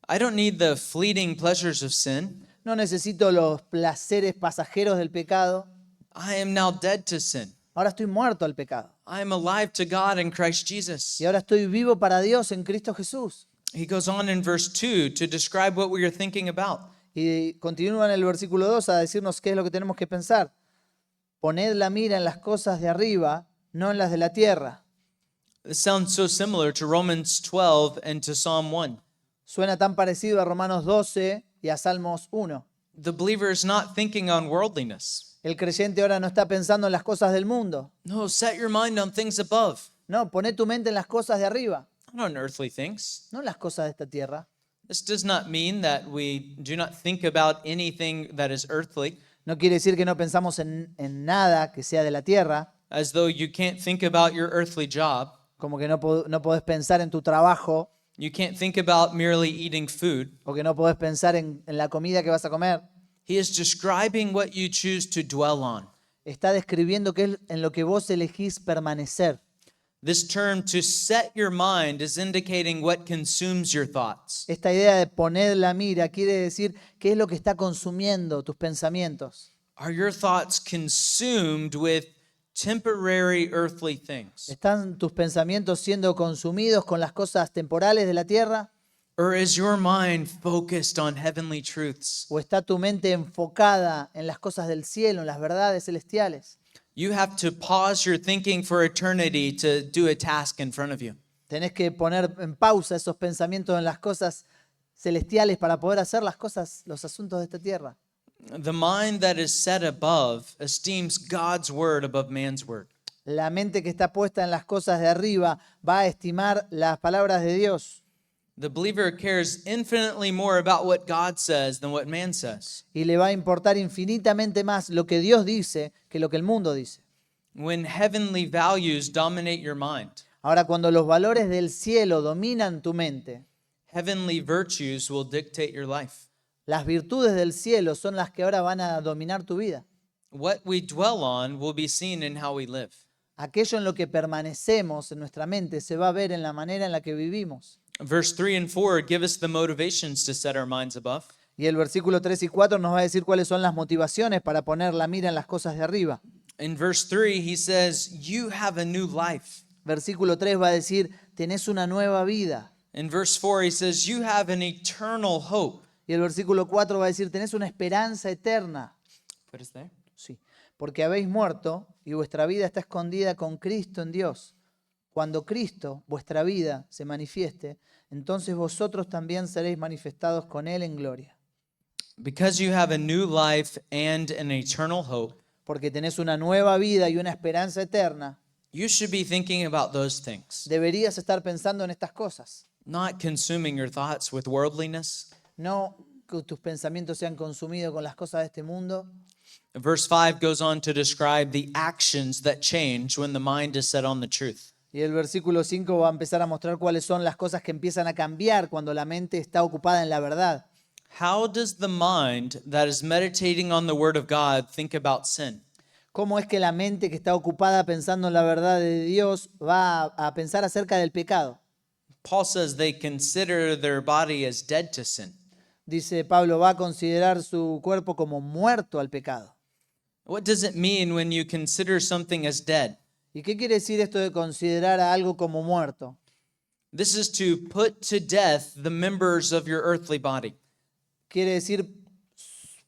I don't need the fleeting pleasures of sin. No necesito los placeres pasajeros del pecado. I am now dead to sin. Ahora estoy muerto al pecado. I am alive to God in Christ Jesus. Y ahora estoy vivo para Dios en Cristo Jesús. He goes on in verse 2 to describe what we are thinking about. Y continúa en el versículo 2 a decirnos qué es lo que tenemos que pensar. Poned la mira en las cosas de arriba, no en las de la tierra. This sounds so similar to Romans 12 and to Psalm 1. Suena tan parecido a Romanos 12 y a Salmos 1. The believer is not thinking on worldliness. El creyente ahora no está pensando en las cosas del mundo. No, set your mind on things above, No, poné tu mente en las cosas de arriba, not on earthly things. no en las cosas de esta tierra. This does not mean that we do not think about anything that is earthly, No quiere decir que no pensamos en nada que sea de la tierra, as though you can't think about your earthly job. como que no podés pensar en tu trabajo You can't think about merely eating food. o que no podés pensar en la comida que vas a comer. He is describing what you choose to dwell on. Está describiendo qué es en lo que vos elegís permanecer. This term, to set your mind, is indicating what consumes your thoughts. Esta idea de poner la mira quiere decir qué es lo que está consumiendo tus pensamientos. Are your thoughts consumed with temporary earthly things? ¿Están tus pensamientos siendo consumidos con las cosas temporales de la tierra? Or is your mind focused on heavenly truths? ¿O está tu mente enfocada en las cosas del cielo, en las verdades celestiales? You have to pause your thinking for eternity to do a task in front of you. Tenés que poner en pausa esos pensamientos en las cosas celestiales para poder hacer las cosas, los asuntos de esta tierra. The mind that is set above esteems God's word above man's word. La mente que está puesta en las cosas de arriba va a estimar las palabras de Dios. The believer cares infinitely more about what God says than what man says. Y le va a importar infinitamente más lo que Dios dice que lo que el mundo dice. When heavenly values dominate your mind, Ahora, cuando los valores del cielo dominan tu mente, heavenly virtues will dictate your life. las virtudes del cielo son las que ahora van a dominar tu vida. What we dwell on will be seen in how we live. Aquello en lo que permanecemos en nuestra mente se va a ver en la manera en la que vivimos. Verse 3 and 4 give us the motivations to set our minds above. Y el versículo 3 y 4 nos va a decir cuáles son las motivaciones para poner la mira en las cosas de arriba. In verse 3, he says, you have a new life. Versículo 3 va a decir, tenés una nueva vida. In verse 4, he says, you have an eternal hope. Y el versículo 4 va a decir, tenés una esperanza eterna. Put us there. Sí, porque habéis muerto y vuestra vida está escondida con Cristo en Dios. Cuando Cristo, vuestra vida, se manifieste, entonces vosotros también seréis manifestados con Él en gloria. Because you have a new life and an eternal hope, Porque tenés una nueva vida y una esperanza eterna, you should be thinking about those things, deberías estar pensando en estas cosas. not consuming your thoughts with worldliness, No que tus pensamientos sean consumidos con las cosas de este mundo. Verse 5 goes on to describe the actions that change when the mind is set on the truth. Y el versículo 5 va a empezar a mostrar cuáles son las cosas que empiezan a cambiar cuando la mente está ocupada en la verdad. How does the mind that is meditating on the word of God think about sin? ¿Cómo es que la mente que está ocupada pensando en la verdad de Dios va a pensar acerca del pecado? Paul says they consider their body as dead to sin. Dice Pablo, va a considerar su cuerpo como muerto al pecado. What does it mean when you consider something as dead? ¿Y qué quiere decir esto de considerar a algo como muerto? This is to put to death the members of your earthly body. Quiere decir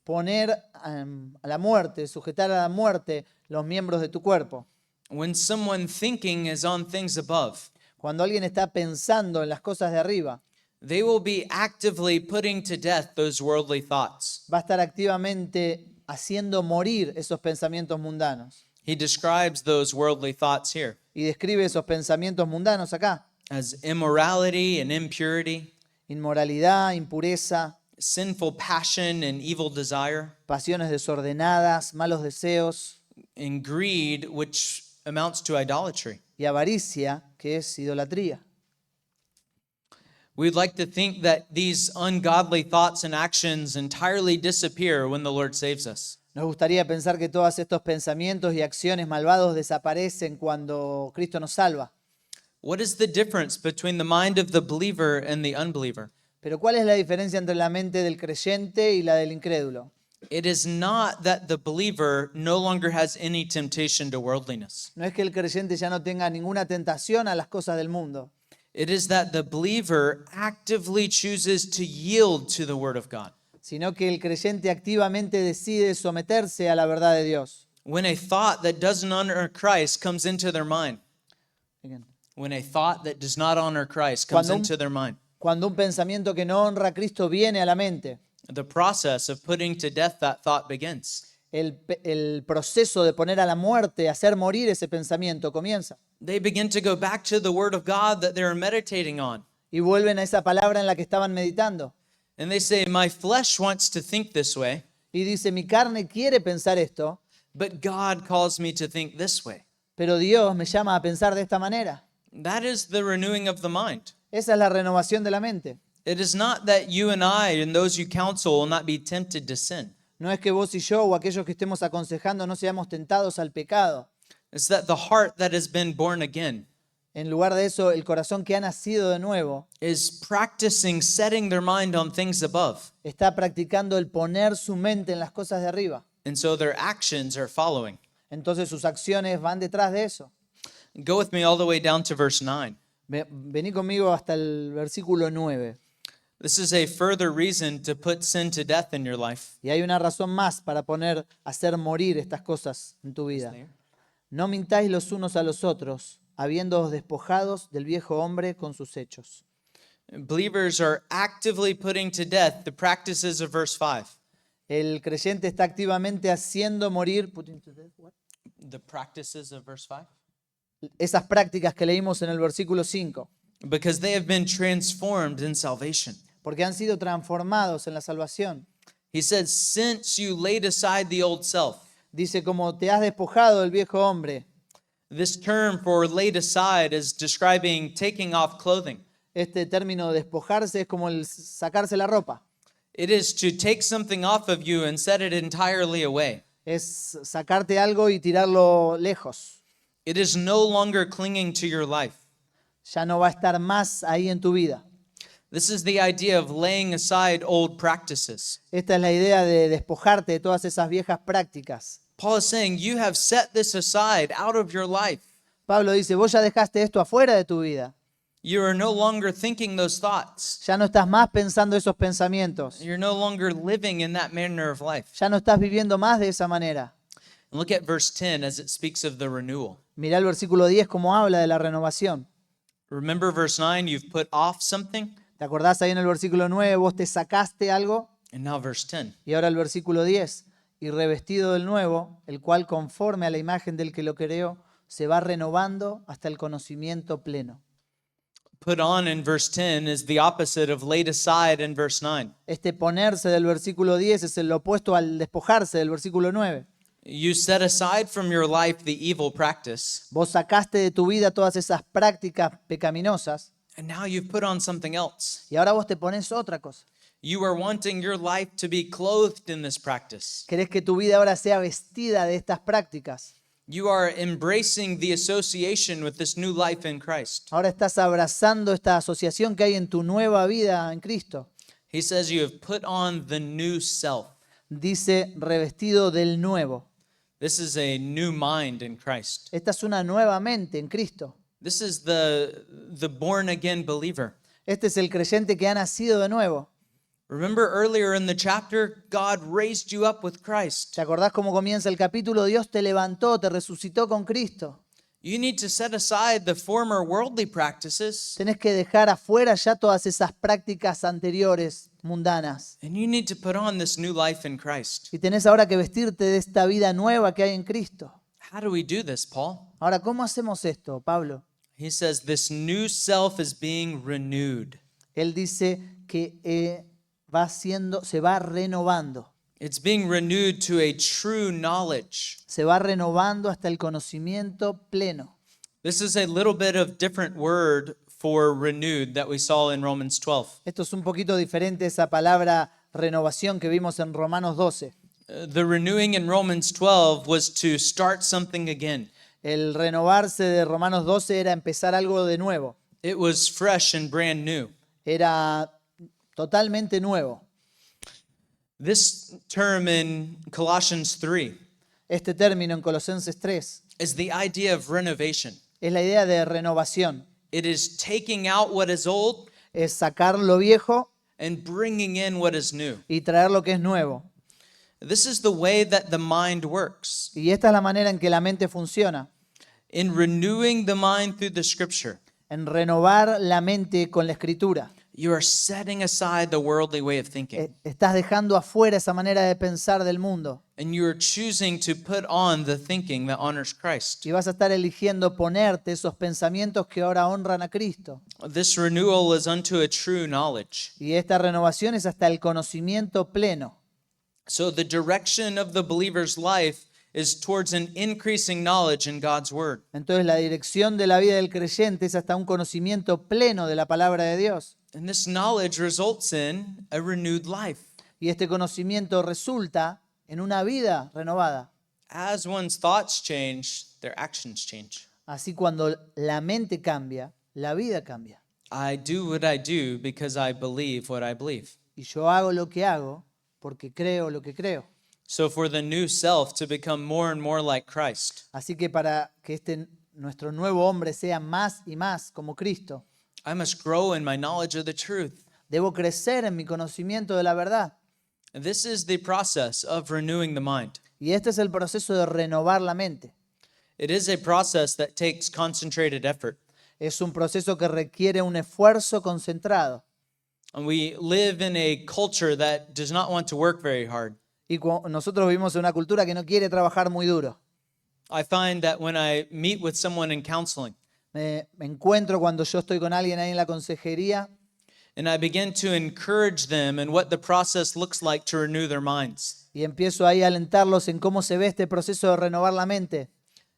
poner a la muerte, sujetar a la muerte los miembros de tu cuerpo. When someone thinking is on things above, Cuando alguien está pensando en las cosas de arriba, they will be actively putting to death those worldly thoughts. va a estar activamente haciendo morir esos pensamientos mundanos. He describes those worldly thoughts here Y describe esos pensamientos mundanos acá. as immorality and impurity, Inmoralidad, impureza, sinful passion and evil desire, pasiones desordenadas, malos deseos and greed, which amounts to idolatry. y avaricia, que es idolatría. We'd like to think that these ungodly thoughts and actions entirely disappear when the Lord saves us. Nos gustaría pensar que todos estos pensamientos y acciones malvados desaparecen cuando Cristo nos salva. What is the difference between the mind of the believer and the unbeliever? Pero ¿cuál es la diferencia entre la mente del creyente y la del incrédulo? It is not that the believer no longer has any temptation to worldliness. No es que el creyente ya no tenga ninguna tentación a las cosas del mundo. It is that the believer actively chooses to yield to the word of God. Sino que el creyente activamente decide someterse a la verdad de Dios. When a thought that doesn't honor Christ comes into their mind, when a thought that does not honor Christ comes Cuando un- into their mind, Cuando un pensamiento que no honra a Cristo viene a la mente, the process of putting to death that thought begins. el proceso de poner a la muerte, hacer morir ese pensamiento comienza. They begin to go back to the word of God that they're meditating on. Y vuelven a esa palabra en la que estaban meditando. And they say, my flesh wants to think this way, Y dice, mi carne quiere pensar esto, but God calls me to think this way. pero Dios me llama a pensar de esta manera. That is the renewing of the mind. Esa es la renovación de la mente. It is not that you and I and those you counsel will not be tempted to sin. No es que vos y yo o aquellos que estemos aconsejando no seamos tentados al pecado. It's that the heart that has been born again En lugar de eso, el corazón que ha nacido de nuevo is practicing setting their mind on things above. está practicando el poner su mente en las cosas de arriba. And so their actions are following. Entonces sus acciones van detrás de eso. Go with me all the way down to verse 9. Vení conmigo hasta el versículo 9. This is a further reason to put sin to death in your life. Y hay una razón más para hacer morir estas cosas en tu vida. No mintáis los unos a los otros, habiéndoos despojados del viejo hombre con sus hechos. Believers are actively putting to death the practices of verse 5. El creyente está activamente haciendo morir The practices of verse 5? esas prácticas que leímos en el versículo 5, Because they have been transformed in salvation. porque han sido transformados en la salvación. He says, since you laid aside the old self. Dice, como te has despojado del viejo hombre. This term for laid aside is describing taking off clothing. Este término de despojarse es como el sacarse la ropa. It is to take something off of you and set it entirely away. Es sacarte algo y tirarlo lejos. It is no longer clinging to your life. Ya no va a estar más ahí en tu vida. This is the idea of laying aside old practices. Esta es la idea de despojarte de todas esas viejas prácticas. Paul is saying, you have set this aside out of your life. Pablo dice, vos ya dejaste esto afuera de tu vida. You are no longer thinking those thoughts. Ya no estás más pensando esos pensamientos. You're no longer living in that manner of life. Ya no estás viviendo más de esa manera. And look at verse 10 as it speaks of the renewal. Mirá el versículo 10 como habla de la renovación. Remember verse 9, you've put off something. ¿Te acordás ahí en el versículo 9, vos te sacaste algo? And now verse 10. Y ahora el versículo 10, y revestido del nuevo, el cual conforme a la imagen del que lo creó, se va renovando hasta el conocimiento pleno. put on in verse 10 is the opposite of laid aside in verse 9. Este ponerse del versículo 10 es el opuesto al despojarse del versículo 9. You set aside from your life the evil practice, Vos sacaste de tu vida todas esas prácticas pecaminosas and now you've put on something else. y ahora vos te pones otra cosa. You are wanting your life to be clothed in this practice. Querés que tu vida ahora sea vestida de estas prácticas. You are embracing the association with this new life in Christ. Ahora estás abrazando esta asociación que hay en tu nueva vida en Cristo. He says you have put on the new self. Dice revestido del nuevo. This is a new mind in Christ. Esta es una nueva mente en Cristo. This is the born again believer. Este es el creyente que ha nacido de nuevo. Remember earlier in the chapter, God raised you up with Christ. ¿Te acordás cómo comienza el capítulo? Dios te levantó, te resucitó con Cristo. You need to set aside the former worldly practices, Tenés que dejar afuera ya todas esas prácticas anteriores, mundanas. and you need to put on this new life in Christ. Y tenés ahora que vestirte de esta vida nueva que hay en Cristo. How do we do this, Paul? Ahora, ¿cómo hacemos esto, Pablo? He says this new self is being renewed. Él dice que se va renovando. It's being renewed to a true knowledge. Se va renovando hasta el conocimiento pleno. This is a little bit of different word for renewed that we saw in Romans 12. Esto es un poquito diferente a esa palabra renovación que vimos en Romanos 12. The renewing in Romans 12 was to start something again. El renovarse de Romanos 12 era empezar algo de nuevo. It was fresh and brand new. Era totalmente nuevo. This term in Colossians 3 Este término en Colosenses 3 is the idea of renovation. es la idea de renovación. It is taking out what is old Es sacar lo viejo and bringing in what is new. y traer lo que es nuevo. This is the way that the mind works. Y esta es la manera en que la mente funciona. In renewing the mind through the scripture, En renovar la mente con la escritura. you are setting aside the worldly way of thinking. Estás dejando afuera esa manera de pensar del mundo. And you are choosing to put on the thinking that honors Christ. Y vas a estar eligiendo ponerte esos pensamientos que ahora honran a Cristo. This renewal is unto a true knowledge. Y esta renovación es hasta el conocimiento pleno. So the direction of the believer's life is towards an increasing knowledge in God's word. Entonces la dirección de la vida del creyente es hasta un conocimiento pleno de la palabra de Dios. And this knowledge results in a renewed life. Y este conocimiento resulta en una vida renovada. As one's thoughts change, their actions change. Así cuando la mente cambia, la vida cambia. I do what I do because I believe what I believe. Y yo hago lo que hago porque creo lo que creo. So for the new self to become more and more like Christ, Así que para que nuestro nuevo hombre sea más y más como Cristo, I must grow in my knowledge of the truth. debo crecer en mi conocimiento de la verdad. This is the process of renewing the mind. Y este es el proceso de renovar la mente. It is a process that takes concentrated effort. Es un proceso que requiere un esfuerzo concentrado. And we live in a culture that does not want to work very hard. Y nosotros vivimos en una cultura que no quiere trabajar muy duro. I find that when I meet with someone in counseling Me encuentro cuando yo estoy con alguien ahí en la consejería and I begin to encourage them in what the process looks like to renew their minds, y empiezo ahí a alentarlos en cómo se ve este proceso de renovar la mente.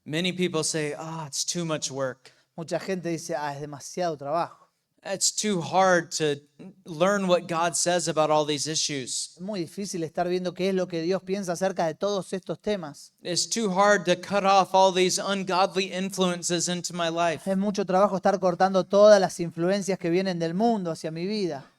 many people say, it's too much work. Mucha gente dice, es demasiado trabajo. It's too hard to learn what God says about all these issues. Es muy difícil estar viendo qué es lo que Dios piensa acerca de todos estos temas. It's too hard to cut off all these ungodly influences into my life. Es mucho trabajo estar cortando todas las influencias que vienen del mundo hacia mi vida.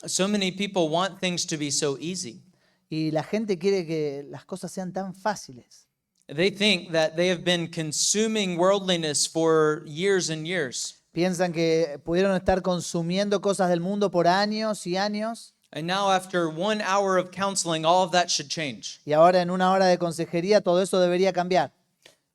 So many people want things to be so easy. Y la gente quiere que las cosas sean tan fáciles. They think that they have been consuming worldliness for years and years. Piensan que pudieron estar consumiendo cosas del mundo por años y años. And now after 1 hour of counseling, all of that should change. Y ahora en una hora de consejería todo eso debería cambiar.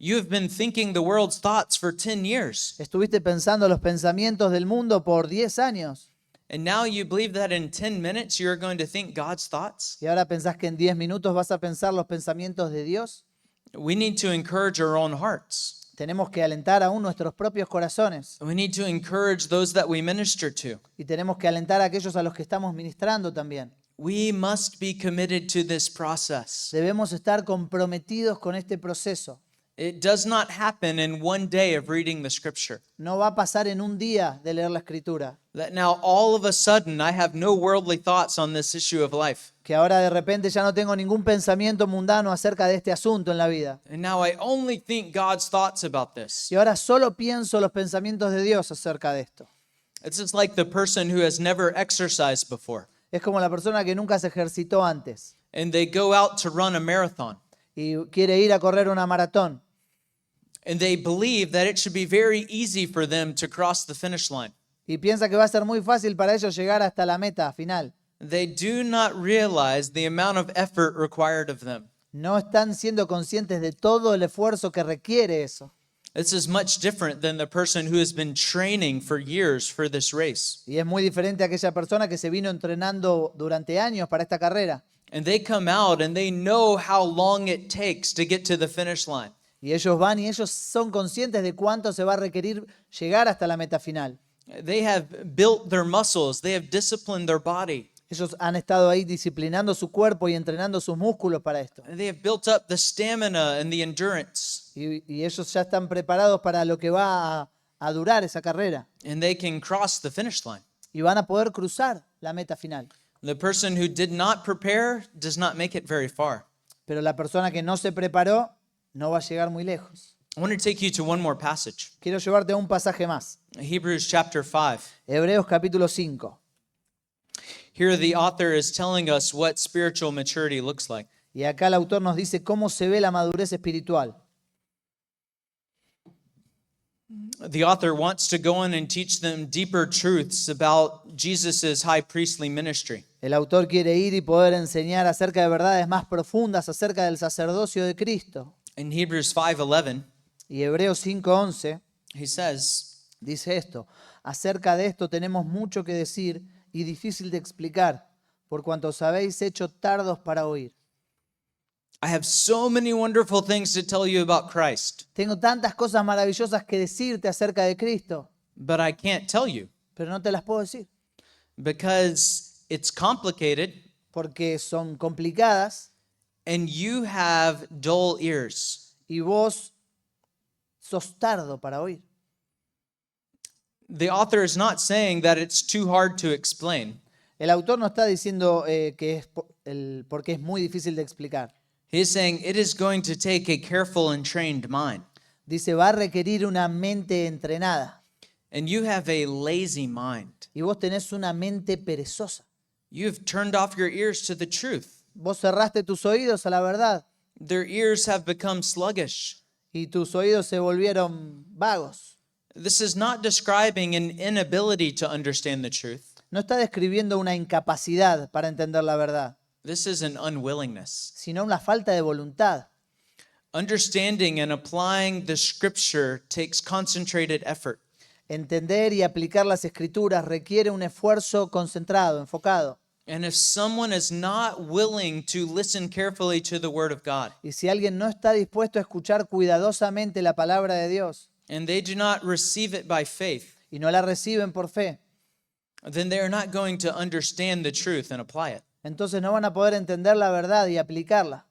You have been thinking the world's thoughts for 10 years. Estuviste pensando los pensamientos del mundo por 10 años. And now you believe that in 10 minutes you're going to think God's thoughts? Y ahora pensás que en 10 minutos vas a pensar los pensamientos de Dios. We need to encourage our own hearts. Tenemos que alentar aún nuestros propios corazones We need to encourage those that we minister to. y tenemos que alentar a aquellos a los que estamos ministrando también. We must be committed to this process. Debemos estar comprometidos con este proceso. It does not happen in one day of reading the scripture. No va a pasar en un día de leer la escritura, That now all of a sudden I have no worldly thoughts on this issue of life. que ahora de repente ya no tengo ningún pensamiento mundano acerca de este asunto en la vida. And now I only think God's thoughts about this. Y ahora solo pienso los pensamientos de Dios acerca de esto. It's just like the person who has never exercised before Es como la persona que nunca se ejercitó antes and they go out to run a marathon y quiere ir a correr una maratón and they believe that it should be very easy for them to cross the finish line. y piensa que va a ser muy fácil para ellos llegar hasta la meta final. They do not realize the amount of effort required of them. No están siendo conscientes de todo el esfuerzo que requiere eso. This is much different than the person who has been training for years for this race. Y es muy diferente a aquella persona que se vino entrenando durante años para esta carrera. And they come out and they know how long it takes to get to the finish line. Y ellos van y ellos son conscientes de cuánto se va a requerir llegar hasta la meta final. They have built their muscles, they have disciplined their body. Ellos han estado ahí disciplinando su cuerpo y entrenando sus músculos para esto. They have built up the stamina and the endurance. Y ellos ya están preparados para lo que va a durar esa carrera. And they can cross the finish line. Y van a poder cruzar la meta final. The person who did not prepare does not make it very far. Pero la persona que no se preparó no va a llegar muy lejos. I want to take you to one more passage. Quiero llevarte a un pasaje más. Hebrews chapter 5. Hebreos capítulo 5. Here the author is telling us what spiritual maturity looks like. Y acá el autor nos dice cómo se ve la madurez espiritual. The author wants to go in and teach them deeper truths about Jesus' high priestly ministry. El autor quiere ir y poder enseñar acerca de verdades más profundas acerca del sacerdocio de Cristo. In Hebrews 5:11, Y Hebreos 5:11 he says, dice esto: acerca de esto tenemos mucho que decir y difícil de explicar, por cuanto os habéis hecho tardos para oír. I have so many wonderful things to tell you about Christ, Tengo tantas cosas maravillosas que decirte acerca de Cristo, but I can't tell you pero no te las puedo decir, because it's complicated porque son complicadas and you have dull ears. y vos sos tardo para oír. The author is not saying that it's too hard to explain. El autor no está diciendo que es porque es muy difícil de explicar. He's saying it is going to take a careful and trained mind. Dice, va a requerir una mente entrenada. And you have a lazy mind. Y vos tenés una mente perezosa. You've turned off your ears to the truth. Vos cerraste tus oídos a la verdad Their ears have become sluggish. y tus oídos se volvieron vagos. This is not describing an inability to understand the truth. No está describiendo una incapacidad para entender la verdad, This is an unwillingness. sino una falta de voluntad. Understanding and applying the scripture takes concentrated effort. Entender y aplicar las escrituras requiere un esfuerzo concentrado, enfocado. And if someone is not willing to listen carefully to the word of God, Y si alguien no está dispuesto a escuchar cuidadosamente la palabra de Dios and they do not receive it by faith, y no la reciben por fe, then they are not going to understand the truth and apply it. entonces no van a poder entender la verdad y aplicarla.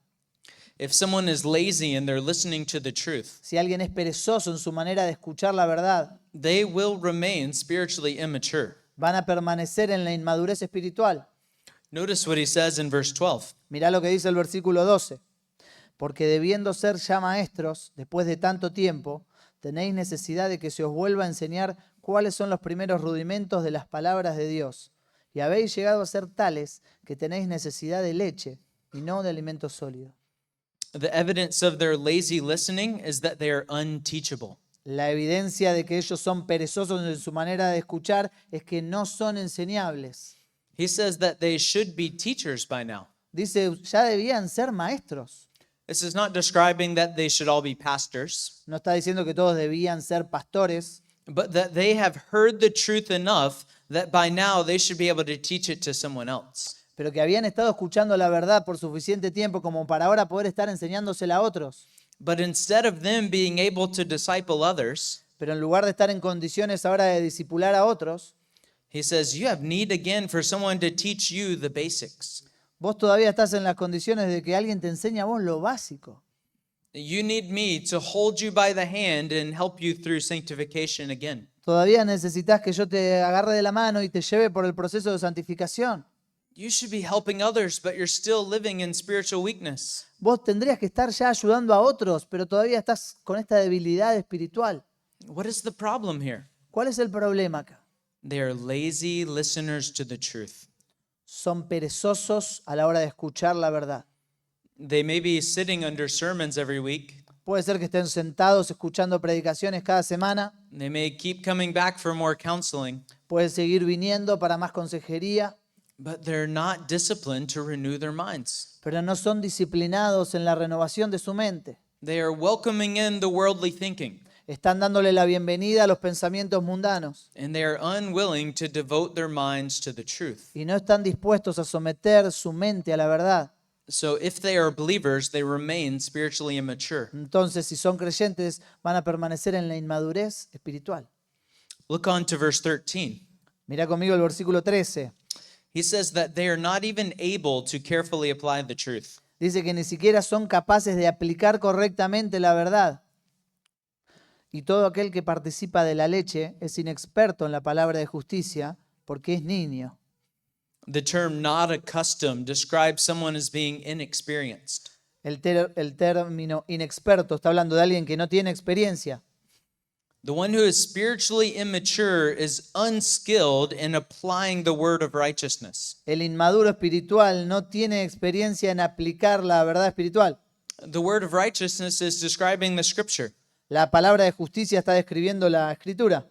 If someone is lazy and they're listening to the truth, Si alguien es perezoso en su manera de escuchar la verdad, they will remain spiritually immature. van a permanecer en la inmadurez espiritual. Notice what he says in verse 12. Mirá lo que dice el versículo 12. Porque debiendo ser ya maestros, después de tanto tiempo, tenéis necesidad de que se os vuelva a enseñar cuáles son los primeros rudimentos de las palabras de Dios. Y habéis llegado a ser tales que tenéis necesidad de leche y no de alimento sólido. The evidence of their lazy listening is that they are unteachable. La evidencia de que ellos son perezosos en su manera de escuchar es que no son enseñables. He says that they should be teachers by now. Dice, ya debían ser maestros. This is not describing that they should all be pastors, No está diciendo que todos debían ser pastores, but that they have heard the truth enough that by now they should be able to teach it to someone else. pero que habían estado escuchando la verdad por suficiente tiempo como para ahora poder estar enseñándosela a otros. But instead of them being able to disciple others, Pero en lugar de estar en condiciones ahora de discipular a otros, he says, you have need again for someone to teach you the basics. vos todavía estás en las condiciones de que alguien te enseñe a vos lo básico. You need me to hold you by the hand and help you through sanctification again. Todavía necesitas que yo te agarre de la mano y te lleve por el proceso de santificación. You should be helping others, but you're still living in spiritual weakness. Vos tendrías que estar ya ayudando a otros, pero todavía estás con esta debilidad espiritual. What is the problem here? ¿Cuál es el problema acá? They are lazy listeners to the truth. Son perezosos a la hora de escuchar la verdad. They may be sitting under sermons every week. Puede ser que estén sentados escuchando predicaciones cada semana. They may keep coming back for more counseling, Pueden seguir viniendo para más consejería, but they're not disciplined to renew their minds. pero no son disciplinados en la renovación de su mente. They are welcoming in the worldly thinking, Están dándole la bienvenida a los pensamientos mundanos and they are unwilling to devote their minds to the truth. y no están dispuestos a someter su mente a la verdad. So if they are believers, they remain spiritually immature. Entonces, si son creyentes, van a permanecer en la inmadurez espiritual. Look on to verse 13. Mira conmigo el versículo 13. He says that they are not even able to carefully apply the truth. Dice que ni siquiera son capaces de aplicar correctamente la verdad. Y todo aquel que participa de la leche es inexperto en la palabra de justicia porque es niño. The term not accustomed describes someone as being inexperienced. El término inexperto está hablando de alguien que no tiene experiencia. The one who is spiritually immature is unskilled in applying the word of righteousness. El inmaduro espiritual no tiene experiencia en aplicar la verdad espiritual. The word of righteousness is describing the scripture. La palabra de justicia está describiendo la escritura.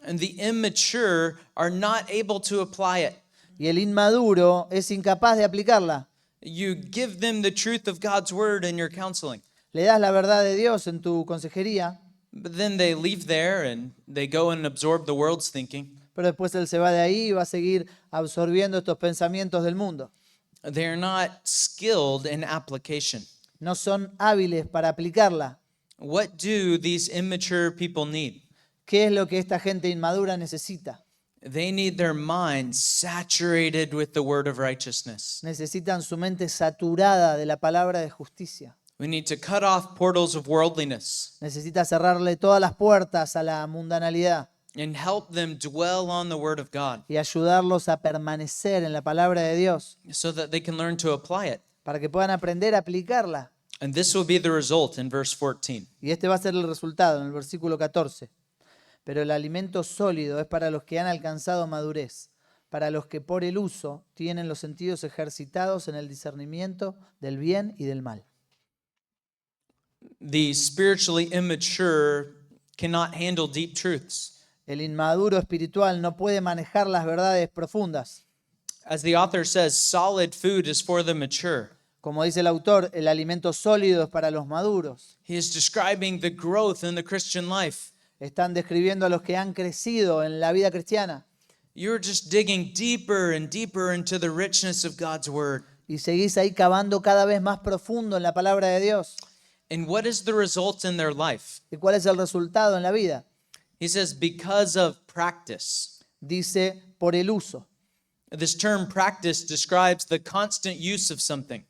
And the immature are not able to apply it. Y el inmaduro es incapaz de aplicarla. You give them the truth of God's word in your counseling, Le das la verdad de Dios en tu consejería, but then they leave there and they go and absorb the world's thinking. pero después él se va de ahí y va a seguir absorbiendo estos pensamientos del mundo. They're not skilled in application. No son hábiles para aplicarla. What do these immature people need? ¿Qué es lo que esta gente inmadura necesita? They need their minds saturated with the word of righteousness. Necesitan su mente saturada de la palabra de justicia. We need to cut off portals of worldliness Necesita cerrarle todas las puertas a la mundanalidad and help them dwell on the word of God y ayudarlos a permanecer en la palabra de Dios so that they can learn to apply it. para que puedan aprender a aplicarla. And this will be the result in verse 14. Y este va a ser el resultado en el versículo 14. Pero el alimento sólido es para los que han alcanzado madurez, para los que por el uso tienen los sentidos ejercitados en el discernimiento del bien y del mal. The spiritually immature cannot handle deep truths. El inmaduro espiritual no puede manejar las verdades profundas. As the author says, solid food is for the mature. Como dice el autor, el alimento sólido es para los maduros. He is describing the growth in the Christian life. Están describiendo a los que han crecido en la vida cristiana. You're just digging deeper and deeper into the richness of God's word. Y seguís ahí cavando cada vez más profundo en la palabra de Dios. And what is the result in their life? ¿Y cuál es el resultado en la vida? He says, because of practice. Dice, por el uso. This term practice describes the constant use of something.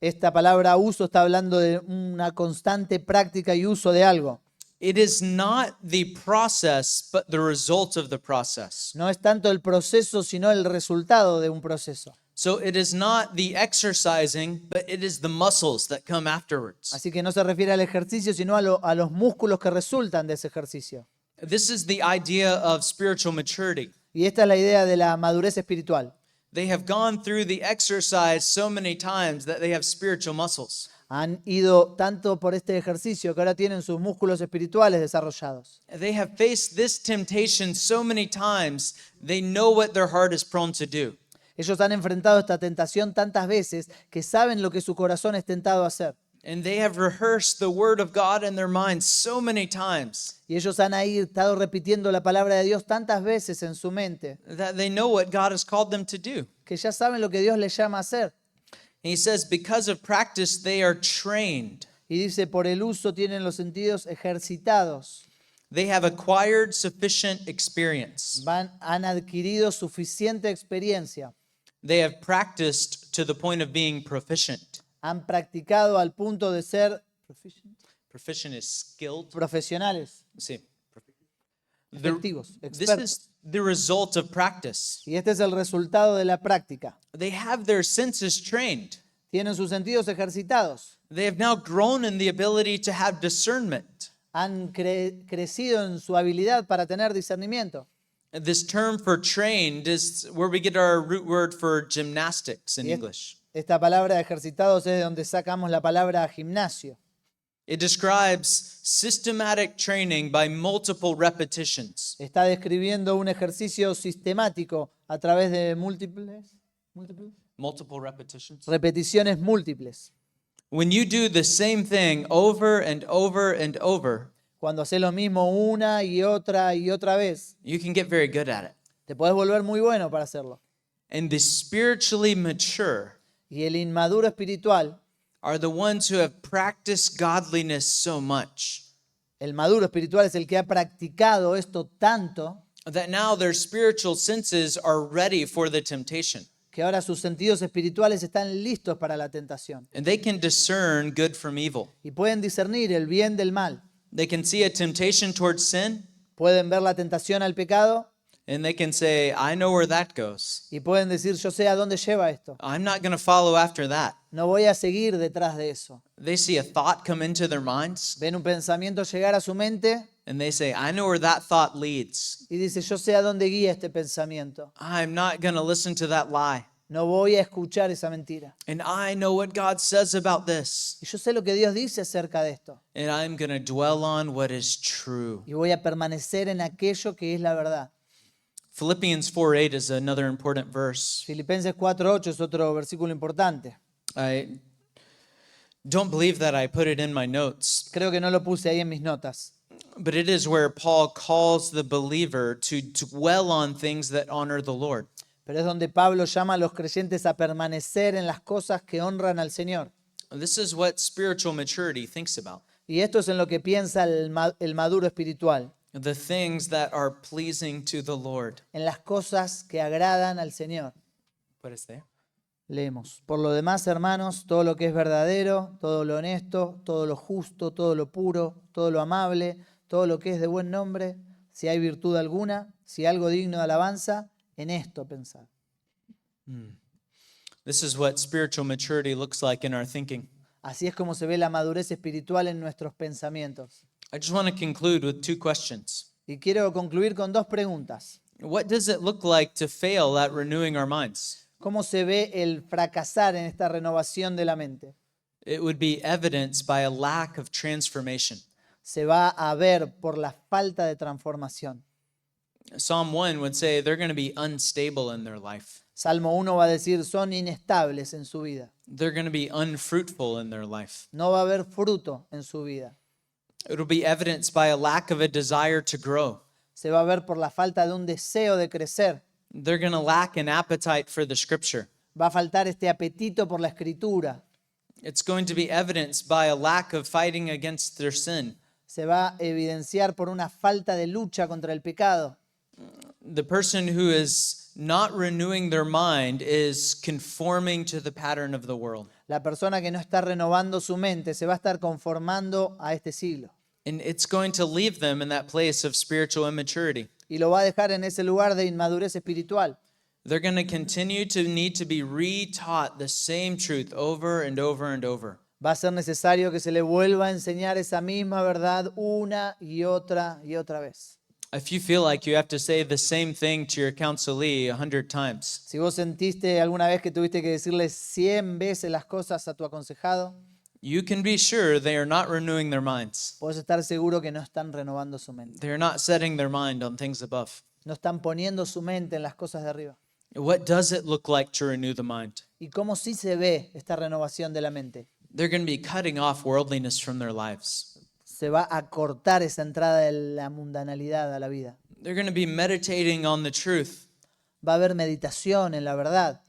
Esta palabra uso está hablando de una constante práctica y uso de algo. It is not the process, but the result of the process. No es tanto el proceso, sino el resultado de un proceso. So it is not the exercising, but it is the muscles that come afterwards. Así que no se refiere al ejercicio, sino a los músculos que resultan de ese ejercicio. This is the idea of spiritual maturity. Y esta es la idea de la madurez espiritual. They have gone through the exercise so many times that they have spiritual muscles. Han ido tanto por este ejercicio que ahora tienen sus músculos espirituales desarrollados. They have faced this temptation so many times, they know what their heart is prone to do. Ellos han enfrentado esta tentación tantas veces que saben lo que su corazón es tentado a hacer. And they have rehearsed the word of God in their minds so many times Y ellos han ahí estado repitiendo la palabra de Dios tantas veces en su mente that they know what God has called them to do. que ya saben lo que Dios les llama a hacer. And he says, because of practice, they are trained. Y dice, por el uso tienen los sentidos ejercitados. They have acquired sufficient experience. Han adquirido suficiente experiencia. They have practiced to the point of being proficient. Han practicado al punto de ser Proficient is skilled. profesionales, Sí. efectivos, This expertos. is the result of practice. Y este es el resultado de la práctica. They have their senses trained. Tienen sus sentidos ejercitados. They have now grown in the ability to have discernment. Han crecido en su habilidad para tener discernimiento. This term for trained is where we get our root word for gymnastics in Y English. esta palabra ejercitados es de donde sacamos la palabra gimnasio. It describes systematic training by multiple repetitions. Está describiendo un ejercicio sistemático a través de Multiple repetitions. repeticiones múltiples. When you do the same thing over and over and over, Cuando haces lo mismo una y otra vez, you can get very good at it. te puedes volver muy bueno para hacerlo. And the spiritually mature Y el inmaduro espiritual, are the ones who have practiced godliness so much el maduro espiritual es el que ha practicado esto tanto that now their spiritual senses are ready for the temptation. que ahora sus sentidos espirituales están listos para la tentación And they can discern good from evil. y pueden discernir el bien del mal. They can see a temptation towards sin, Pueden ver la tentación al pecado and they can say, I know where that goes. y pueden decir, yo sé a dónde lleva esto. I'm not going to follow after that. No voy a seguir detrás de eso. They see a thought come into their minds, Ven un pensamiento llegar a su mente and they say, I know where that thought leads. y dice, yo sé a dónde guía este pensamiento. I'm not going to listen to that lie. No voy a escuchar esa mentira. And I know what God says about this. Y yo sé lo que Dios dice acerca de esto. And I'm going to dwell on what is true. Y voy a permanecer en aquello que es la verdad. Philippians 4:8 is another important verse. Filipenses 4:8 es otro versículo importante. I don't believe that I put it in my notes, Creo que no lo puse ahí en mis notas. but it is where Paul calls the believer to dwell on things that honor the Lord. Pero es donde Pablo llama a los creyentes a permanecer en las cosas que honran al Señor. This is what spiritual maturity thinks about. Y esto es en lo que piensa el maduro espiritual. The things that are pleasing to the Lord. En las cosas que agradan al Señor. What is there? Leemos. Por lo demás, hermanos, todo lo que es verdadero, todo lo honesto, todo lo justo, todo lo puro, todo lo amable, todo lo que es de buen nombre, si hay virtud alguna, si algo digno de alabanza, en esto pensad. This is what spiritual maturity looks like in our thinking. Así es como se ve la madurez espiritual en nuestros pensamientos. I just want to conclude with two questions. Y quiero concluir con dos preguntas. What does it look like to fail at renewing our minds? ¿Cómo se ve el fracasar en esta renovación de la mente? It would be evidenced by a lack of transformation. Se va a ver por la falta de transformación. Psalm 1 would say they're going to be unstable in their life. Salmo 1 va a decir, son inestables en su vida. They're going to be unfruitful in their life. No va a haber fruto en su vida. It'll be evidenced by a lack of a desire to grow. Se va a ver por la falta de un deseo de crecer. They're going to lack an appetite for the scripture. Va a faltar este apetito por la escritura. It's going to be evidenced by a lack of fighting against their sin. Se va a evidenciar por una falta de lucha contra el pecado. The person who is not renewing their mind is conforming to the pattern of the world. La persona que no está renovando su mente se va a estar conformando a este siglo. And it's going to leave them in that place of spiritual immaturity. Y lo va a dejar en ese lugar de inmadurez espiritual. They're going to continue to need to be retaught the same truth over and over and over. Va a ser necesario que se le vuelva a enseñar esa misma verdad una y otra vez. If you feel like you have to say the same thing to your counselee 100 times, Si vos sentiste alguna vez que tuviste que decirle 100 veces las cosas a tu aconsejado, you can be sure they are not renewing their minds. podés estar seguro que no están renovando su mente. They're not setting their mind on things above. No están poniendo su mente en las cosas de arriba. What does it look like to renew the mind? ¿Y cómo sí se ve esta renovación de la mente? They're going to be cutting off worldliness from their lives. Se va a cortar esa entrada de la mundanalidad a la vida. They're going to be meditating on the truth. Va a haber meditación en la verdad.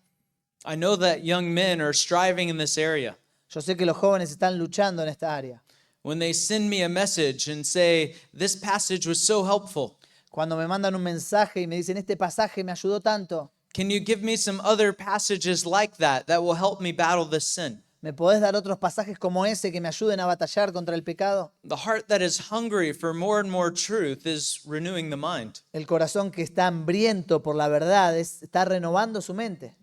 I know that young men are striving in this area. Yo sé que los jóvenes están luchando en esta área. When they send me a message and say, this passage was so helpful, Cuando me mandan un mensaje y me dicen, este pasaje me ayudó tanto, can you give me some other passages like that will help me battle this sin? ¿me podés dar otros pasajes como ese que me ayuden a batallar contra el pecado? The heart that is hungry for more and more truth is renewing the mind. El corazón que está hambriento por la verdad está renovando su mente.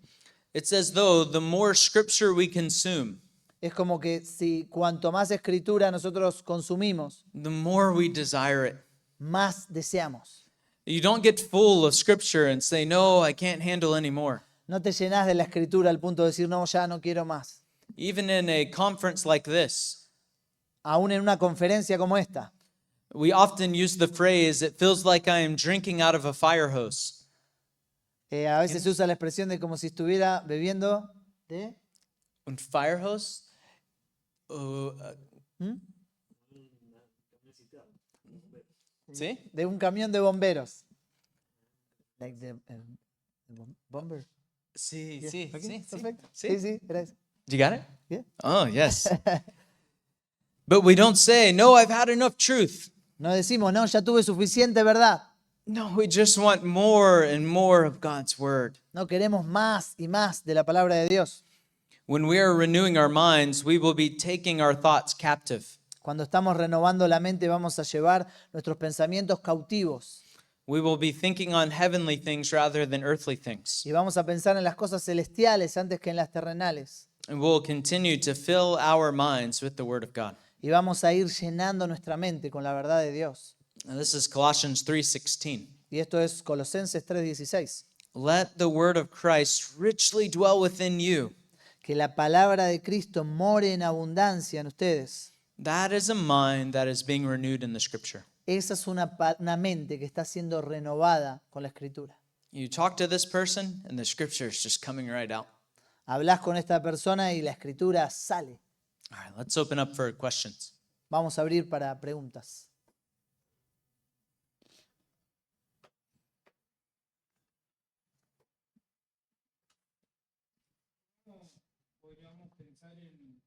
It's as though the more scripture we consume, Es como que si cuanto más escritura nosotros consumimos, the more we desire it. más deseamos. You don't get full of scripture and say, no, I can't handle anymore. No te llenas de la escritura al punto de decir, no, ya no quiero más. Even in a conference like this, Aún en una conferencia como esta, we often use the phrase, it feels like I am drinking out of a fire hose. a veces se usa la expresión de como si estuviera bebiendo de... Un fire hose? ¿Sí? de un camión de bomberos. Like bomber. Sí, Yeah, sí, okay, sí, sí. perfecto. Sí. Sí, sí, era eso. You got it? Yeah. Oh, yes. But we don't say, no, I've had enough truth. No decimos, no, ya tuve suficiente verdad. No, we just want more and more of God's word. No queremos más y más de la palabra de Dios. When we are renewing our minds, we will be taking our thoughts captive. Cuando estamos renovando la mente vamos a llevar nuestros pensamientos cautivos We will be thinking on heavenly things rather than earthly things. y vamos a pensar en las cosas celestiales antes que en las terrenales. And we'll continue to fill our minds with the word of God. Y vamos a ir llenando nuestra mente con la verdad de Dios. And this is Colossians 3:16. Y esto es Colosenses 3:16. Let the word of Christ richly dwell within you. Que la palabra de Cristo more en abundancia en ustedes. That is a mind that is being renewed in the scripture. Esa es una mente que está siendo renovada con la escritura. You talk to this person and the scripture is just coming right out. Hablas con esta persona y la escritura sale. All right, let's open up for questions. Vamos a abrir para preguntas. Podríamos pensar en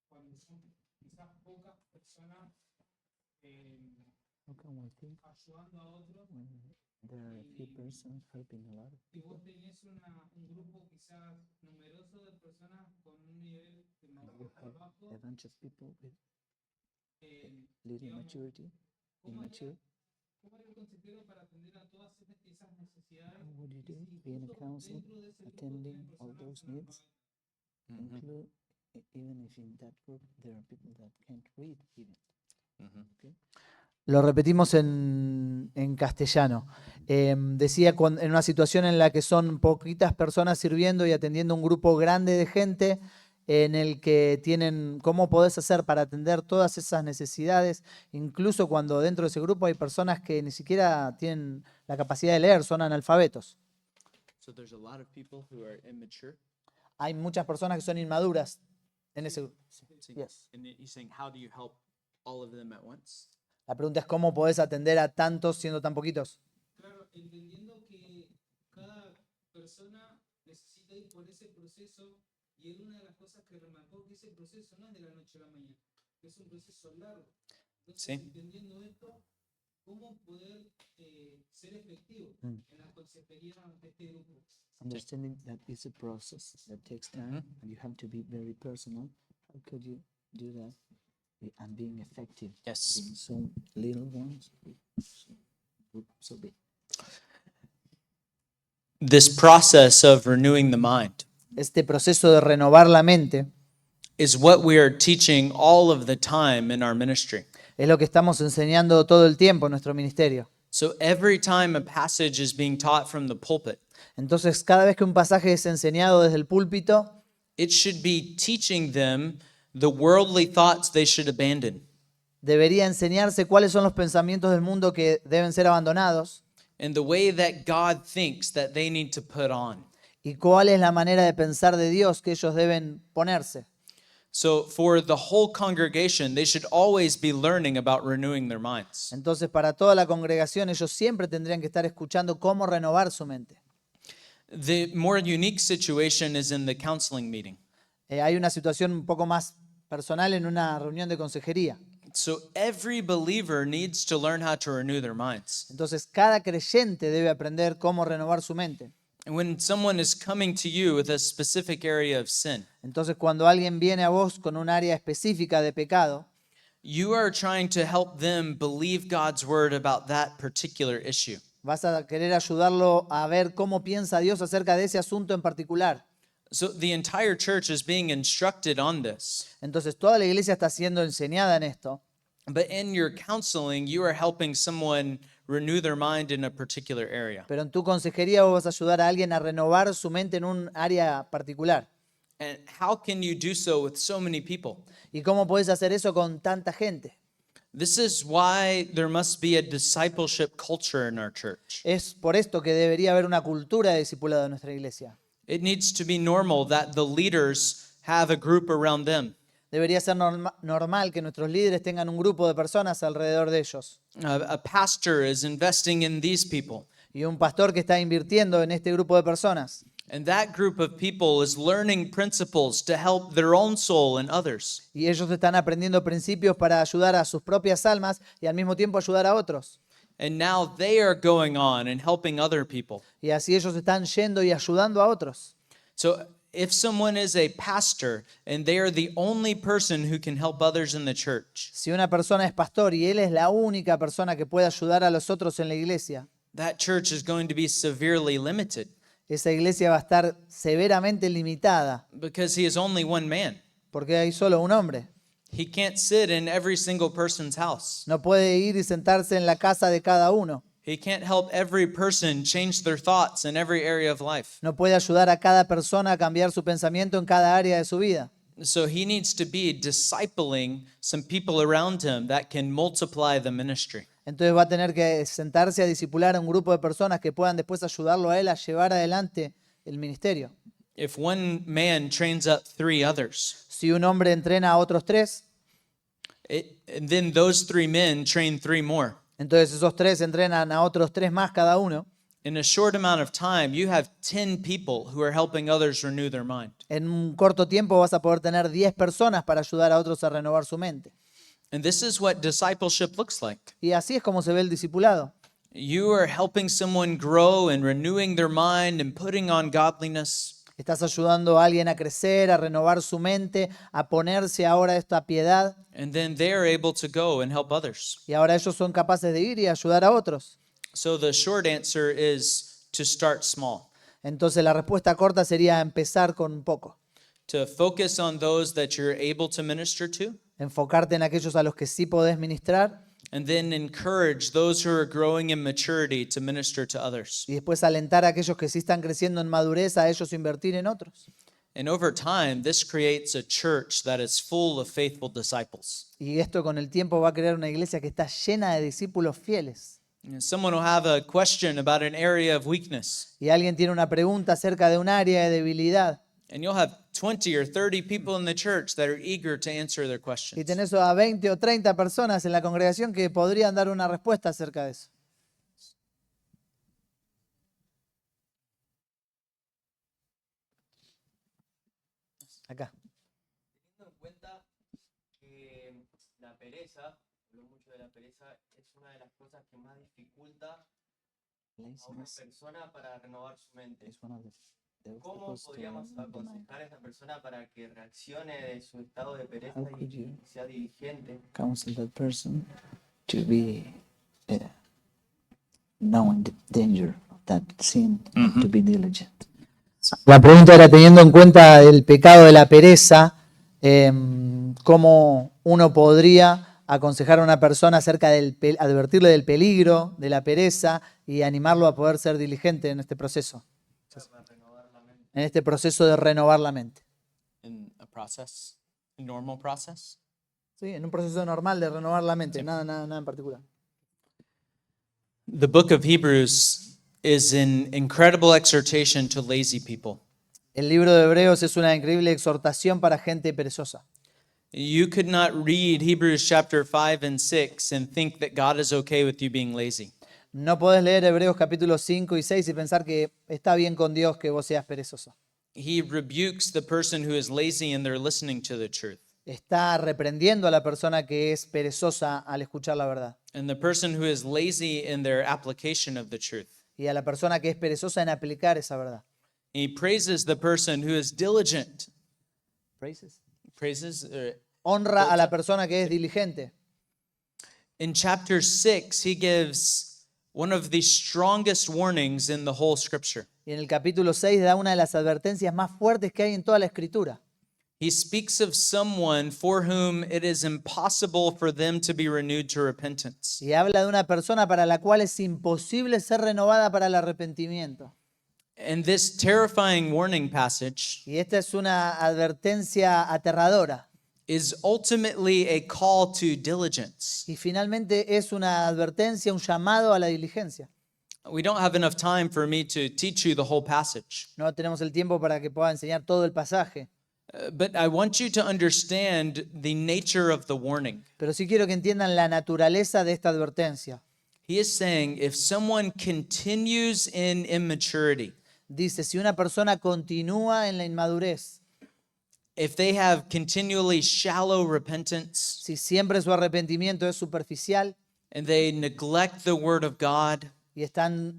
cuando son quizás pocas personas ayudando a otros y vos tenés un grupo quizás numeroso de personas con un nivel de madurez bajo, digamos, ¿cómo era el consejero para atender a todas esas necesidades? Incluso dentro de ese grupo attending hay all personas those con needs, include even if in that group there are people that can't read even. Okay. Lo repetimos en castellano. Decía en una situación en la que son poquitas personas sirviendo y atendiendo un grupo grande de gente en el que tienen, ¿cómo podés hacer para atender todas esas necesidades? Incluso cuando dentro de ese grupo hay personas que ni siquiera tienen la capacidad de leer, son analfabetos. So there's a lot of people who are immature. Hay muchas personas que son inmaduras en ese grupo. Yes. And he's saying, how do you help all of them at once? La pregunta es cómo podés atender a tantos siendo tan poquitos. Claro, entendiendo que cada persona necesita ir por ese proceso y él una de las cosas que remarcó que ese proceso no es de la noche a la mañana, es un proceso largo. Entonces, Sí. entendiendo esto, ¿cómo poder ser efectivo en la consejería de este grupo? Understanding that it's a process that takes time and you have to be very personal. How could you do that and being effective? Yes. Being so little ones, so big. This process of renewing the mind Este proceso de renovar la mente is what we are teaching all of the time in our ministry. es lo que estamos enseñando todo el tiempo en nuestro ministerio. So every time a passage is being taught from the pulpit, Entonces, cada vez que un pasaje es enseñado desde el púlpito, it should be teaching them the worldly thoughts they should abandon debería enseñarse cuáles son los pensamientos del mundo que deben ser abandonados and the way that God thinks that they need to put on. y cuál es la manera de pensar de Dios que ellos deben ponerse. So for the whole congregation, they should always be learning about renewing their minds. Entonces, para toda la congregación, ellos siempre tendrían que estar escuchando cómo renovar su mente. The more unique situation is in the counseling meeting. Hay una situación un poco más personal en una reunión de consejería. So every believer needs to learn how to renew their minds. Entonces, cada creyente debe aprender cómo renovar su mente. And when someone is coming to you with a specific area of sin, Entonces, cuando alguien viene a vos con un área específica de pecado, you are trying to help them believe God's word about that particular issue. vas a querer ayudarlo a ver cómo piensa Dios acerca de ese asunto en particular. So the entire church is being instructed on this. Entonces, toda la iglesia está siendo enseñada en esto. But in your counseling, you are helping someone renew their mind in a particular area. Pero en tu consejería vos vas a ayudar a alguien a renovar su mente en un área particular. And how can you do so with so many people? ¿Y cómo podés hacer eso con tanta gente? This is why there must be a discipleship culture in our church. Es por esto que debería haber una cultura de discipulado en nuestra iglesia. It needs to be normal that the leaders have a group around them. Debería ser normal que nuestros líderes tengan un grupo de personas alrededor de ellos. A pastor is investing in these people. Y un pastor que está invirtiendo en este grupo de personas. And that group of people is learning principles to help their own soul and others. Y ellos están aprendiendo principios para ayudar a sus propias almas y al mismo tiempo ayudar a otros. And now they are going on and helping other people. Y así ellos están yendo y ayudando a otros. So if someone is a pastor and they are the only person who can help others in the church, Si una persona es pastor y él es la única persona que puede ayudar a los otros en la iglesia, that church is going to be severely limited esa iglesia va a estar severamente limitada because he is only one man. porque hay solo un hombre. He can't sit in every single person's house. No puede ir y sentarse en la casa de cada uno. He can't help every person change their thoughts in every area of life. No puede ayudar a cada persona a cambiar su pensamiento en cada área de su vida. So he needs to be discipling some people around him that can multiply the ministry. Entonces va a tener que sentarse a discipular a un grupo de personas que puedan después ayudarlo a él a llevar adelante el ministerio. If one man trains up 3 others, Si un hombre entrena a otros 3, and then those 3 men train 3 more. entonces esos 3 entrenan a otros 3 más cada uno. In a short amount of time, you have 10 people who are helping others renew their mind. En un corto tiempo vas a poder tener 10 personas para ayudar a otros a renovar su mente. And this is what discipleship looks like. Y así es como se ve el discipulado. You are helping someone grow and renewing their mind and putting on godliness. Estás ayudando a alguien a crecer, a renovar su mente, a ponerse ahora esta piedad. And then they are able to go and help others. Y ahora ellos son capaces de ir y ayudar a otros. So the short answer is to start small, Entonces la respuesta corta sería empezar con poco. to focus on those that you're able to minister to, Enfocarte en aquellos a los que sí podés ministrar and then encourage those who are growing in maturity to minister to others. y después alentar a aquellos que sí están creciendo en madurez a ellos invertir en otros. And over time, this creates a church that is full of faithful disciples. Y esto con el tiempo va a crear una iglesia que está llena de discípulos fieles. And someone will have a question about an area of weakness, Y alguien tiene una pregunta acerca de un área de debilidad. and you'll have 20 or 30 people in the church that are eager to answer their Y questions. tenés a 20 o 30 personas en la congregación que podrían dar una respuesta acerca de eso. Acá. Teniendo en cuenta que la pereza, hablo mucho de la pereza, es una de las cosas que más dificulta a una persona para renovar su mente. ¿Cómo podríamos aconsejar a esa persona para que reaccione de su estado de pereza y sea diligente? Counsel that person to be knowing the danger of that sin, to be diligent. La pregunta era, teniendo en cuenta el pecado de la pereza, ¿cómo uno podría aconsejar a una persona acerca del advertirle del peligro de la pereza y animarlo a poder ser diligente en este proceso? En este proceso de renovar la mente. In a process, a normal process. Sí, en un proceso normal de renovar la mente, nada en particular. The book of Hebrews is an incredible exhortation to lazy people. El libro de Hebreos es una increíble exhortación para gente perezosa. You could not read Hebrews chapter 5 and 6 and think that God is okay with you being lazy. No podés leer Hebreos capítulos 5 y 6 y pensar que está bien con Dios que vos seas perezoso. he rebukes the person who is lazy in their listening to the truth. Está reprendiendo a la persona que es perezosa al escuchar la verdad. And the person who is lazy in their application of the truth. Y a la persona que es perezosa en aplicar esa verdad. He praises the person who is diligent. Praises. Praises. Honra a la persona que es diligente. In chapter 6, he gives one of the strongest warnings in the whole scripture. Y en el capítulo 6 da una de las advertencias más fuertes que hay en toda la escritura. He speaks of someone for whom it is impossible for them to be renewed to repentance. Y habla de una persona para la cual es imposible ser renovada para el arrepentimiento. And this terrifying warning passage Y esta es una advertencia aterradora. is ultimately a call to diligence. Y finalmente es una advertencia, un llamado a la diligencia. We don't have enough time for me to teach you the whole passage, No tenemos el tiempo para que pueda enseñar todo el pasaje. but I want you to understand the nature of the warning. Pero sí quiero que entiendan la naturaleza de esta advertencia. He is saying if someone continues in immaturity, Dice, si una persona continúa en la inmadurez, if they have continually shallow repentance, si siempre su arrepentimiento es superficial and they neglect the word of God, y están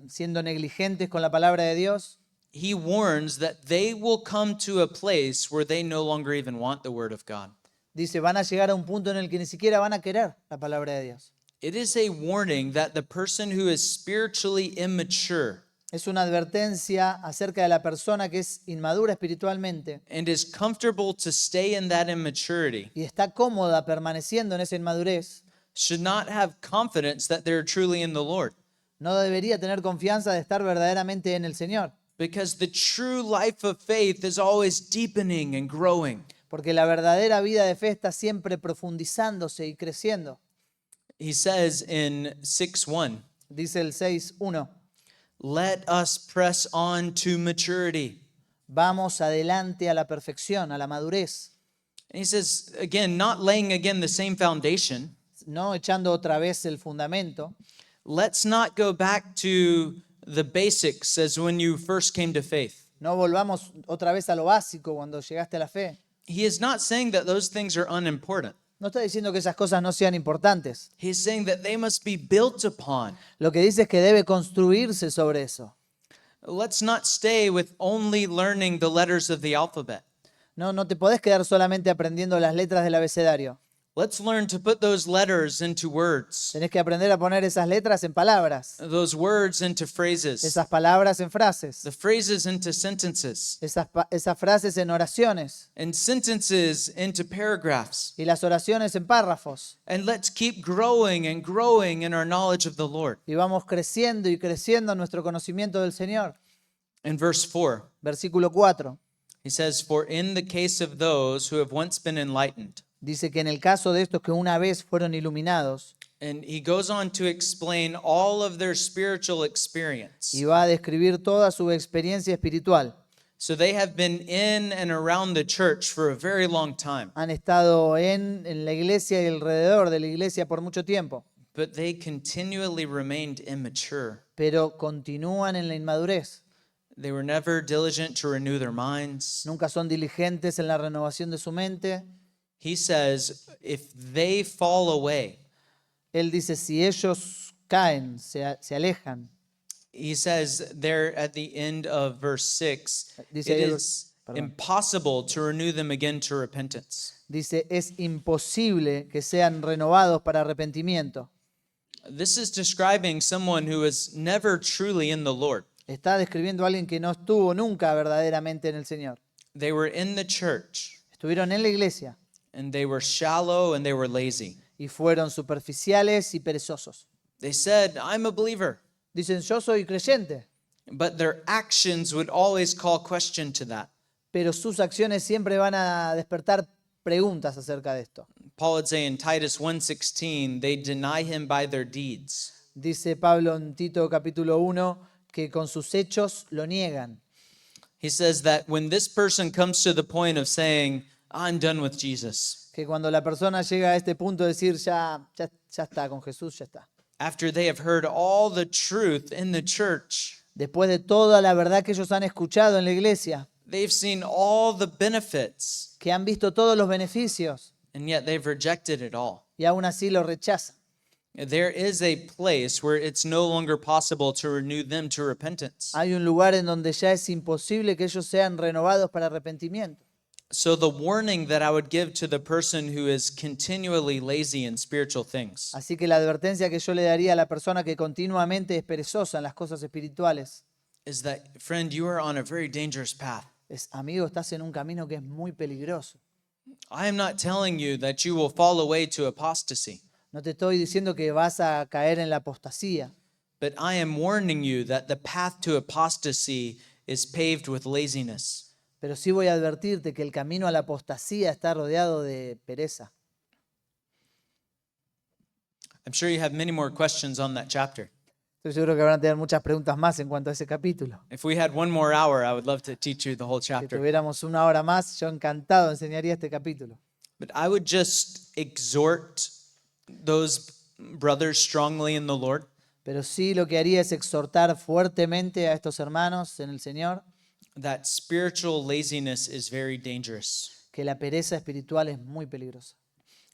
siendo negligentes con la palabra de Dios, he warns that they will come to a place where they no longer even want the word of God. dice, van a llegar a un punto en el que ni siquiera van a querer la palabra de Dios. It is a warning that the person who is spiritually immature Es una advertencia acerca de la persona que es inmadura espiritualmente and is comfortable to stay in that immaturity y está cómoda permaneciendo en esa inmadurez, should not have confidence that they're truly in the Lord. no debería tener confianza de estar verdaderamente en el Señor, Because the true life of faith is always deepening and growing. porque la verdadera vida de fe está siempre profundizándose y creciendo. He says in 6:1, Dice el 6:1, let us press on to maturity. vamos adelante a la perfección, a la madurez, And he says, again, not laying again the same foundation. no echando otra vez el fundamento. Let's not go back to the basics as when you first came to faith. No volvamos otra vez a lo básico cuando llegaste a la fe. He is not saying that those things are unimportant. No está diciendo que esas cosas no sean importantes. He's saying that they must be built upon. Lo que dice es que debe construirse sobre eso. Let's not stay with only learning the letters of the alphabet. No te podés quedar solamente aprendiendo las letras del abecedario. Let's learn to put those letters into words, Tenés que aprender a poner esas letras en palabras, those words into phrases, esas palabras en frases, the phrases into sentences, esas frases en oraciones and sentences into paragraphs. y las oraciones en párrafos. And let's keep growing and growing in our knowledge of the Lord. Y vamos creciendo y creciendo en nuestro conocimiento del Señor. In verse 4, Versículo 4 he says, for in the case of those who have once been enlightened, dice que en el caso de estos que una vez fueron iluminados, and he goes on to explain all of their spiritual experience. y va a describir toda su experiencia espiritual. So they have been in and around the church for a very long time, Han estado en la iglesia y alrededor de la iglesia por mucho tiempo, but they continually remained immature. pero continúan en la inmadurez. They were never diligent to renew their minds. Nunca son diligentes en la renovación de su mente. He says, if they fall away, Él dice, si ellos caen, se alejan, he says there at the end of verse 6, Dice it ahí el is perdón. impossible to renew them again to repentance. dice, es imposible que sean renovados para arrepentimiento. This is describing someone who was never truly in the Lord. Está describiendo a alguien que no estuvo nunca verdaderamente en el Señor. They were in the church, Estuvieron en la iglesia and they were shallow and they were lazy. y fueron superficiales y perezosos. They said, I'm a believer, Dicen, yo soy creyente, but their actions would always call question to that. pero sus acciones siempre van a despertar preguntas acerca de esto. Paul would say in Titus 1:16, they deny him by their deeds. Dice Pablo en Tito capítulo 1 que con sus hechos lo niegan. He says that when this person comes to the point of saying, I'm done with Jesus, Que cuando la persona llega a este punto de decir, ya está con Jesús, ya está. after they have heard all the truth in the church, Después de toda la verdad que ellos han escuchado en la iglesia, they've seen all the benefits, que han visto todos los beneficios and yet they've rejected it all. y aún así lo rechazan. There is a place where it's no longer possible to renew them to repentance. Hay un lugar en donde ya es imposible que ellos sean renovados para arrepentimiento. So the warning that I would give to the person who is continually lazy in spiritual things Así que la advertencia que yo le daría a la persona que continuamente es perezosa en las cosas espirituales is that, friend, you are on a very dangerous path. es, amigo, estás en un camino que es muy peligroso. I am not telling you that you will fall away to apostasy, No te estoy diciendo que vas a caer en la apostasía, but I am warning you that the path to apostasy is paved with laziness. pero sí voy a advertirte que el camino a la apostasía está rodeado de pereza. I'm sure you have many more questions on that chapter. Estoy seguro que van a tener muchas preguntas más en cuanto a ese capítulo. If we had one more hour, I would love to teach you the whole Si chapter. tuviéramos una hora más, yo encantado enseñaría este capítulo. But I would just exhort those brothers strongly in the Lord Pero sí lo que haría es exhortar fuertemente a estos hermanos en el Señor that spiritual laziness is very dangerous. que la pereza espiritual es muy peligrosa.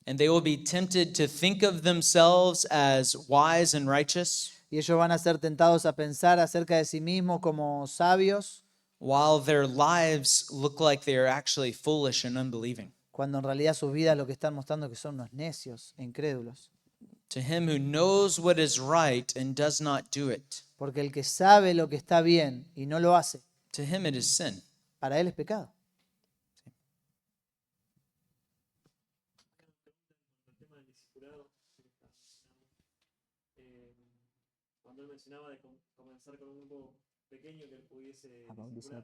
And they will be tempted to think of themselves as wise and righteous, Y ellos van a ser tentados a pensar acerca de sí mismos como sabios, while their lives look like they are actually foolish and unbelieving. cuando en realidad sus vidas lo que están mostrando que son unos necios e incrédulos. To him who knows what is right and does not do it, Porque el que sabe lo que está bien y no lo hace, to him it is sin. para él es pecado. El tema del discipulado, cuando él mencionaba de comenzar con un grupo pequeño que él pudiese discipular,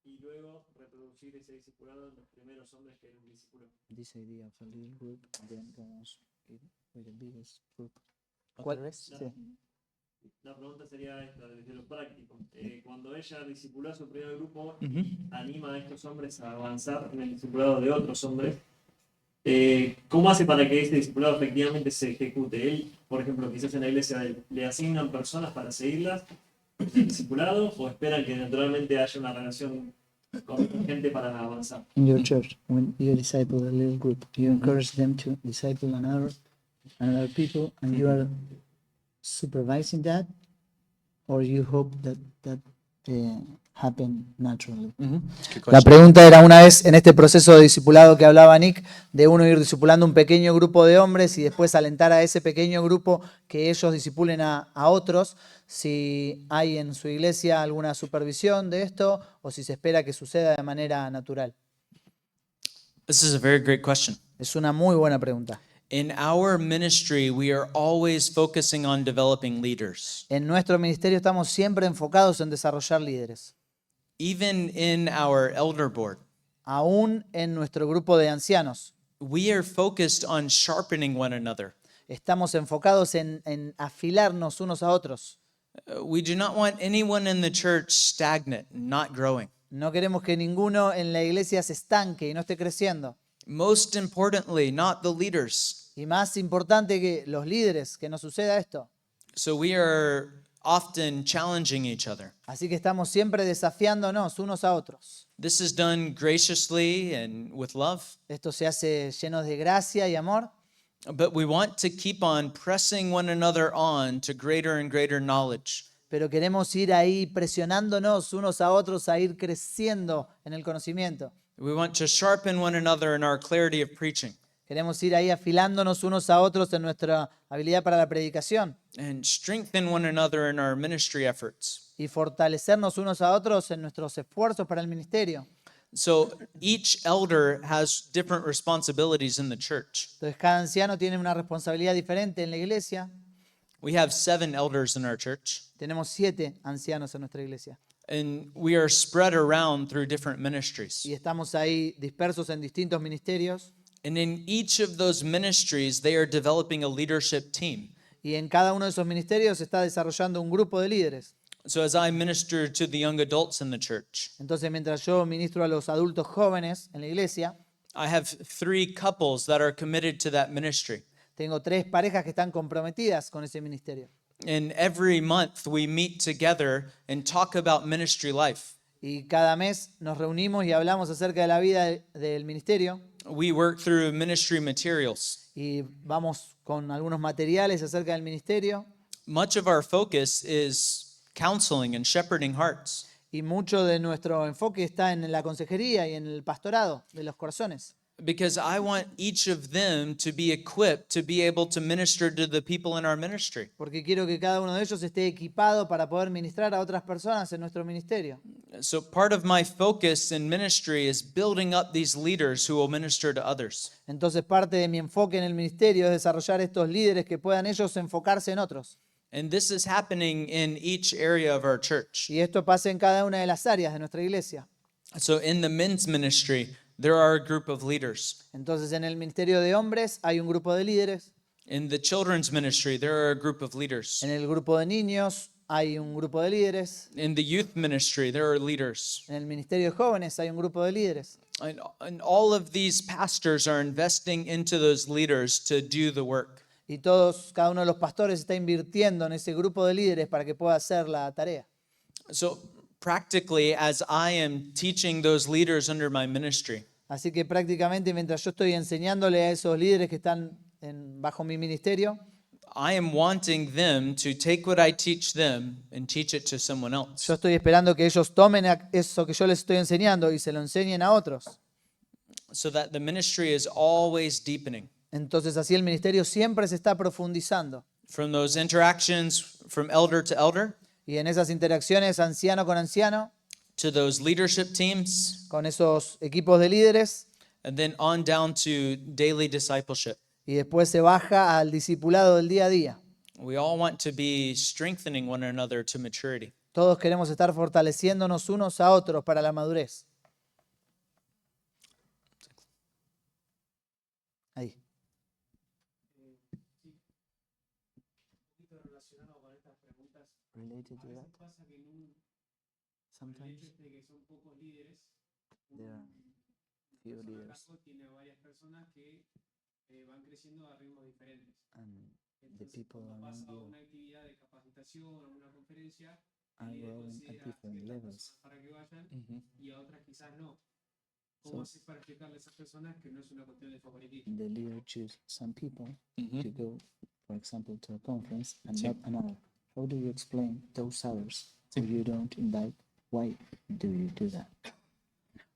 y luego reproducir ese discipulado en los primeros hombres que él discipuló. This idea of a little group and then goes with the biggest group. ¿Cuál? Sí. La pregunta sería esta, desde lo práctico. Cuando ella discipuló a su primer grupo, anima a estos hombres a avanzar en el discipulado de otros hombres. ¿Cómo hace para que este discipulado efectivamente se ejecute? Él, por ejemplo, quizás en la iglesia le asignan personas para seguirlas, el discipulado, o esperan que naturalmente haya una relación con gente para avanzar. In your church, when you disciple a little group, you encourage them to disciple another people, and you are supervising that, or you hope that happen naturally. La pregunta era una vez en este proceso de discipulado que hablaba Nick, de uno ir discipulando un pequeño grupo de hombres y después alentar a ese pequeño grupo que ellos discipulen a otros, si hay en su iglesia alguna supervisión de esto o si se espera que suceda de manera natural. This is a very great question. Es una muy buena pregunta. In our ministry, we are always focusing on developing leaders. En nuestro ministerio estamos siempre enfocados en desarrollar líderes, Even in our elder board, aún en nuestro grupo de ancianos. we are focused on sharpening one another. Estamos enfocados en afilarnos unos a otros. We do not want anyone in the church stagnant, not growing. No queremos que ninguno en la iglesia se estanque y no esté creciendo. Most importantly, not the leaders. Y más importante que los líderes, que no suceda esto. So we are often challenging each other. Así que estamos siempre desafiándonos unos a otros. This is done graciously and with love, Esto se hace lleno de gracia y amor, but we want to keep on pressing one another on to greater and greater knowledge. pero queremos ir ahí presionándonos unos a otros a ir creciendo en el conocimiento. We want to sharpen one another in our clarity of preaching Queremos ir ahí afilándonos unos a otros en nuestra habilidad para la predicación and strengthen one another in our ministry efforts. y fortalecernos unos a otros en nuestros esfuerzos para el ministerio. So each elder has different responsibilities in the church. Entonces cada anciano tiene una responsabilidad diferente en la iglesia. We have 7 elders in our church, Tenemos 7 ancianos en nuestra iglesia and we are spread around through different ministries. y estamos ahí dispersos en distintos ministerios. And in each of those ministries, they are developing a leadership team. Y en cada uno de esos ministerios se está desarrollando un grupo de líderes. So as I minister to the young adults in the church, Entonces, mientras yo ministro a los adultos jóvenes en la iglesia, I have 3 couples that are committed to that ministry. tengo 3 parejas que están comprometidas con ese ministerio. And every month we meet together and talk about ministry life. Y cada mes nos reunimos y hablamos acerca de la vida del ministerio We work through ministry materials. y vamos con algunos materiales acerca del ministerio. Much of our focus is counseling and shepherding hearts. Y mucho de nuestro enfoque está en la consejería y en el pastorado de los corazones. Because I want each of them to be equipped to be able to minister to the people in our ministry. Porque quiero que cada uno de ellos esté equipado para poder ministrar a otras personas en nuestro ministerio. So part of my focus in ministry is building up these leaders who will minister to others. Entonces parte de mi enfoque en el ministerio es desarrollar estos líderes que puedan ellos enfocarse en otros. And this is happening in each area of our church. Y esto pasa en cada una de las áreas de nuestra iglesia. So in the men's ministry, there are a group of leaders. Entonces en el ministerio de hombres hay un grupo de líderes. In the children's ministry, there are a group of leaders. En el grupo de niños hay un grupo de líderes. In the youth ministry, there are leaders. En el ministerio de jóvenes hay un grupo de líderes. And all of these pastors are investing into those leaders to do the work. Y todos, cada uno de los pastores está invirtiendo en ese grupo de líderes para que pueda hacer la tarea. So practically, as I am teaching those leaders under my ministry, Así que prácticamente mientras yo estoy enseñándole a esos líderes que están bajo mi ministerio, I am wanting them to take what I teach them and teach it to someone else. yo estoy esperando que ellos tomen eso que yo les estoy enseñando y se lo enseñen a otros. So that the ministry is always deepening. Entonces así el ministerio siempre se está profundizando. From those interactions from elder to elder, Y en esas interacciones anciano con anciano, to those leadership teams, con esos equipos de líderes, and then on down to daily discipleship. y después se baja al discipulado del día a día. We all want to be strengthening one another to maturity. Todos queremos estar fortaleciéndonos unos a otros para la madurez. Ahí. poquito relacionado con estas preguntas. Related A to veces that, pasa que con el sometimes hecho de que son pocos líderes, there are few un leaders liderazgo tiene varias personas que van creciendo a ritmos diferentes. and the Entonces, people cuando around pasa a you una actividad de capacitación o una conferencia, are el líder growing at considera a different ciertas levels. personas para que vayan y a otras quizás no. So- ¿Cómo haces para explicarle a esas personas que no es una cuestión de favoritismo? The leader choose some people to go, for example, to a conference and Sí. not another. How do you explain those others who you don't invite? Why do you do that?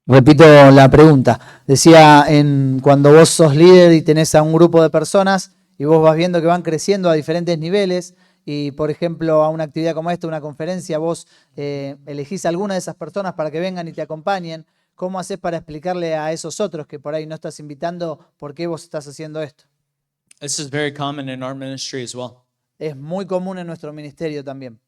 Repito la pregunta. Decía, cuando vos sos líder y tenés a un grupo de personas y vos vas viendo que van creciendo a diferentes niveles y, por ejemplo, a una actividad como esta, una conferencia, vos elegís a alguna de esas personas para que vengan y te acompañen, ¿cómo haces para explicarle a esos otros que por ahí no estás invitando por qué vos estás haciendo esto? This is very common in our ministry as well. Es muy común en nuestro ministerio también.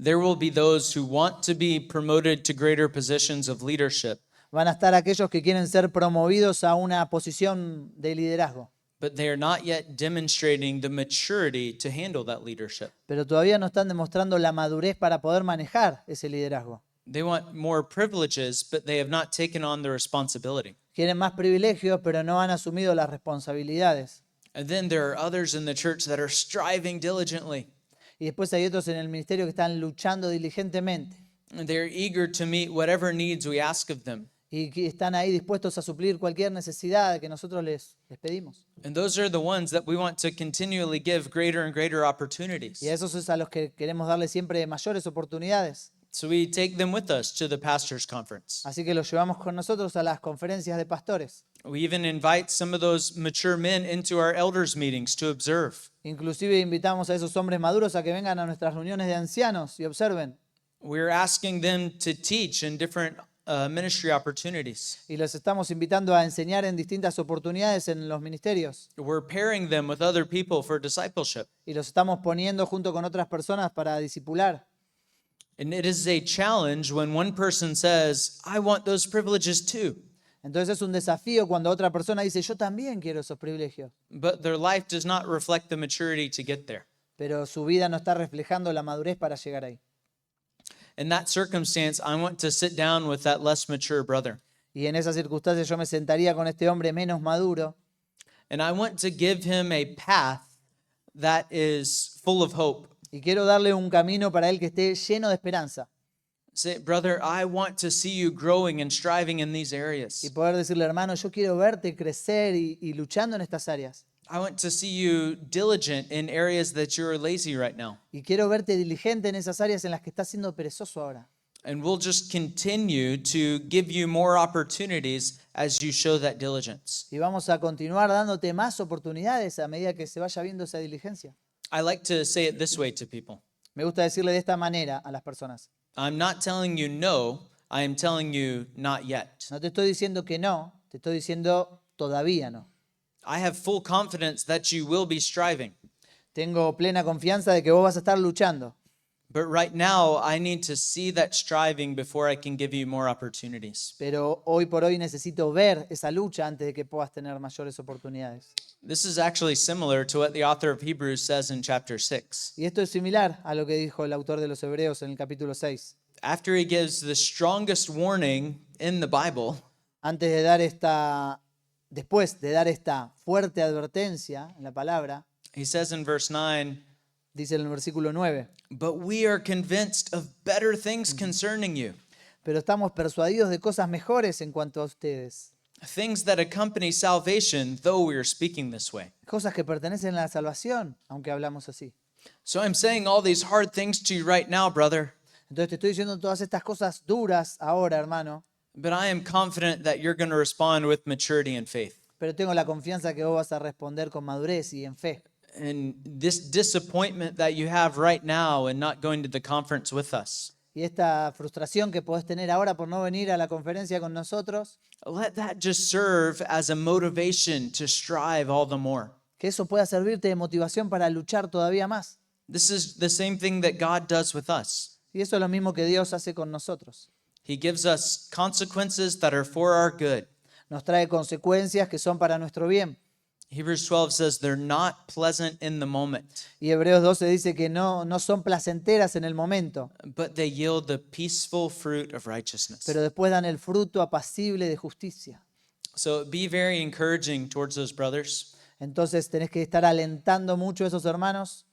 There will be those who want to be promoted to greater positions of leadership, Van a estar aquellos que quieren ser promovidos a una posición de liderazgo, but they are not yet demonstrating the maturity to handle that leadership. pero todavía no están demostrando la madurez para poder manejar ese liderazgo. They want more privileges, but they have not taken on the responsibility. Quieren más privilegios, pero no han asumido las responsabilidades. And then there are others in the church that are striving diligently. Y después hay otros en el ministerio que están luchando diligentemente And they're eager to meet whatever needs we ask of them. y que están ahí dispuestos a suplir cualquier necesidad que nosotros les pedimos. And those are the ones that we want to continually give greater and greater opportunities. Y a esos es a los que queremos darle siempre mayores oportunidades. So we take them with us to the pastors' conference. Así que los llevamos con nosotros a las conferencias de pastores. We even invite some of those mature men into our elders' meetings to observe. Inclusive invitamos a esos hombres maduros a que vengan a nuestras reuniones de ancianos y observen. We're asking them to teach in different ministry opportunities. Y los estamos invitando a enseñar en distintas oportunidades en los ministerios. We're pairing them with other people for discipleship. Y los estamos poniendo junto con otras personas para discipular. And it is a challenge when one person says, I want those privileges too, Entonces es un desafío cuando otra persona dice, yo también quiero esos privilegios, but their life does not reflect the maturity to get there. pero su vida no está reflejando la madurez para llegar ahí. In that circumstance, I want to sit down with that less mature brother. Y en esas circunstancias yo me sentaría con este hombre menos maduro And I want to give him a path that is full of hope Y quiero darle un camino para él que esté lleno de esperanza. Say, brother, I want to see you growing and striving in these Y areas. poder decirle, hermano, yo quiero verte crecer y luchando en estas áreas. I want to see you diligent in areas that you're lazy right now. Y quiero verte diligente en esas áreas en las que estás siendo perezoso ahora. And we'll just continue to give you more opportunities as you show that diligence. Y vamos a continuar dándote más oportunidades a medida que se vaya viendo esa diligencia. I like to say it this way to people. Me gusta decirle de esta manera a las personas. I'm not telling you no, I am telling you not yet. No te estoy diciendo que no, te estoy diciendo todavía no. I have full confidence that you will be striving. Tengo plena confianza de que vos vas a estar luchando. But right now, I need to see that striving before I can give you more opportunities. Pero hoy por hoy necesito ver esa lucha antes de que puedas tener mayores oportunidades. This is actually similar to what the author of Hebrews says in chapter 6. Y esto es similar a lo que dijo el autor de los Hebreos en el capítulo 6. After he gives the strongest warning in the Bible, Antes de dar después de dar esta fuerte advertencia en la palabra, he says in verse 9, dice en el versículo 9, "But we are convinced of better things concerning you, pero estamos persuadidos de cosas mejores en cuanto a ustedes, things that accompany salvation, though we are speaking this way." cosas que pertenecen a la salvación, aunque hablamos así. So I'm saying all these hard things to you right now, brother, Entonces te estoy diciendo todas estas cosas duras ahora, hermano, but I am confident that you're going to respond with maturity and faith. pero tengo la confianza que vos vas a responder con madurez y en fe. And this disappointment that you have right now in not going to the conference with us, Y esta frustración que podés tener ahora por no venir a la conferencia con nosotros, let that just serve as a motivation to strive all the more. que eso pueda servirte de motivación para luchar todavía más. This is the same thing that God does with us. Y eso es lo mismo que Dios hace con nosotros. He gives us consequences that are for our good. Nos trae consecuencias que son para nuestro bien. Hebrews 12 says they're not pleasant in the moment, Y Hebreos 12 dice que no son placenteras en el momento, but they yield the peaceful fruit of righteousness. pero después dan el fruto apacible de justicia. So be very encouraging towards those brothers, Entonces tenés que estar alentando mucho a esos hermanos,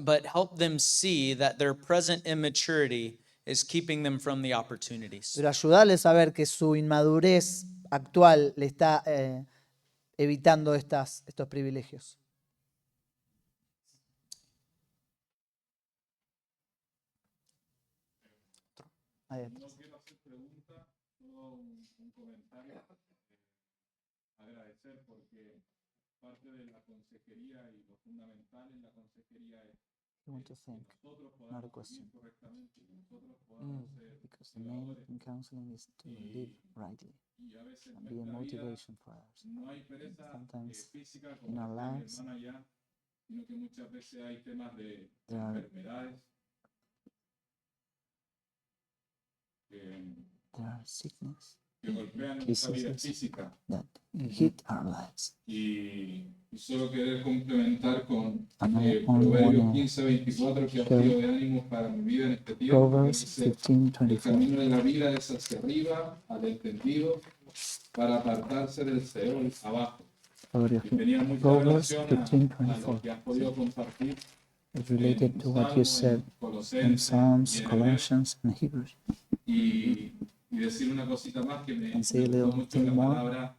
but help them see that their present immaturity is keeping them from the opportunities. pero ayudarles a ver que su inmadurez actual le está evitando estos privilegios. Adelante. No quiero hacer preguntas, solo un comentario. Agradecer porque parte de la consejería y lo fundamental en la consejería es I want to thank, nosotros not a podamos question. vivir correctamente, que nosotros podamos ser Because the main in counseling is to live rightly y a veces en and be a nuestra vida motivation for others. no hay pereza Sometimes física in como our decía mi lives, hermana ya, sino que muchas veces hay temas de there are- enfermedades que, There are sickness que golpean nuestra vida Diseases. física. that hit our lives. Y solo querer complementar con And I only Proverbios wanna 15:24 que ha share sido de ánimo para mi vida en este tiempo. que Proverbs dice, 15:24. el camino de la vida es hacia arriba, al entendido, para apartarse del Seol abajo. Y tenía mucha Proverbs relación a lo 15:24 que has podido compartir is related to what you said in Colosenses Psalms, y en Colossians, and Hebrews. y decir una cosita más que me And say a gustó little mucho thing la more. palabra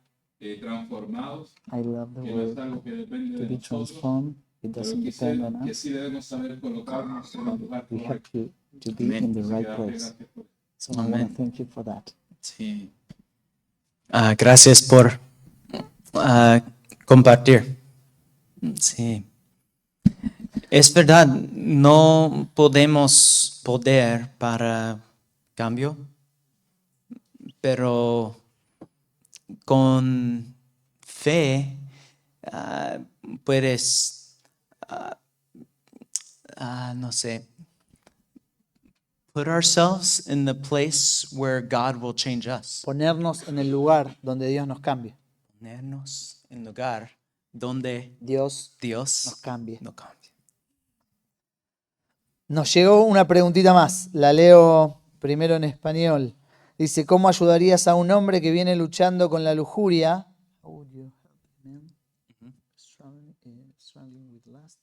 transformados, I love the que no es word algo que depende to de be nosotros, transformed. It pero doesn't que, depend on que us. sí debemos saber colocarnos en el lugar We have correcto. to be Amen. in the Así que right darte place. gracias por So I want Amen. to thank you for that. Sí. Gracias por compartir. Sí. Es verdad, no podemos poder para cambio, pero con fe puedes, no sé, put ourselves in the place where God will change us. Ponernos en el lugar donde Dios nos cambie. Ponernos en lugar donde Dios nos Dios cambie. no cambia. Nos llegó una preguntita más. La leo primero en español. Dice, ¿cómo ayudarías a un hombre que viene luchando con la lujuria? How would you help him struggling with lust?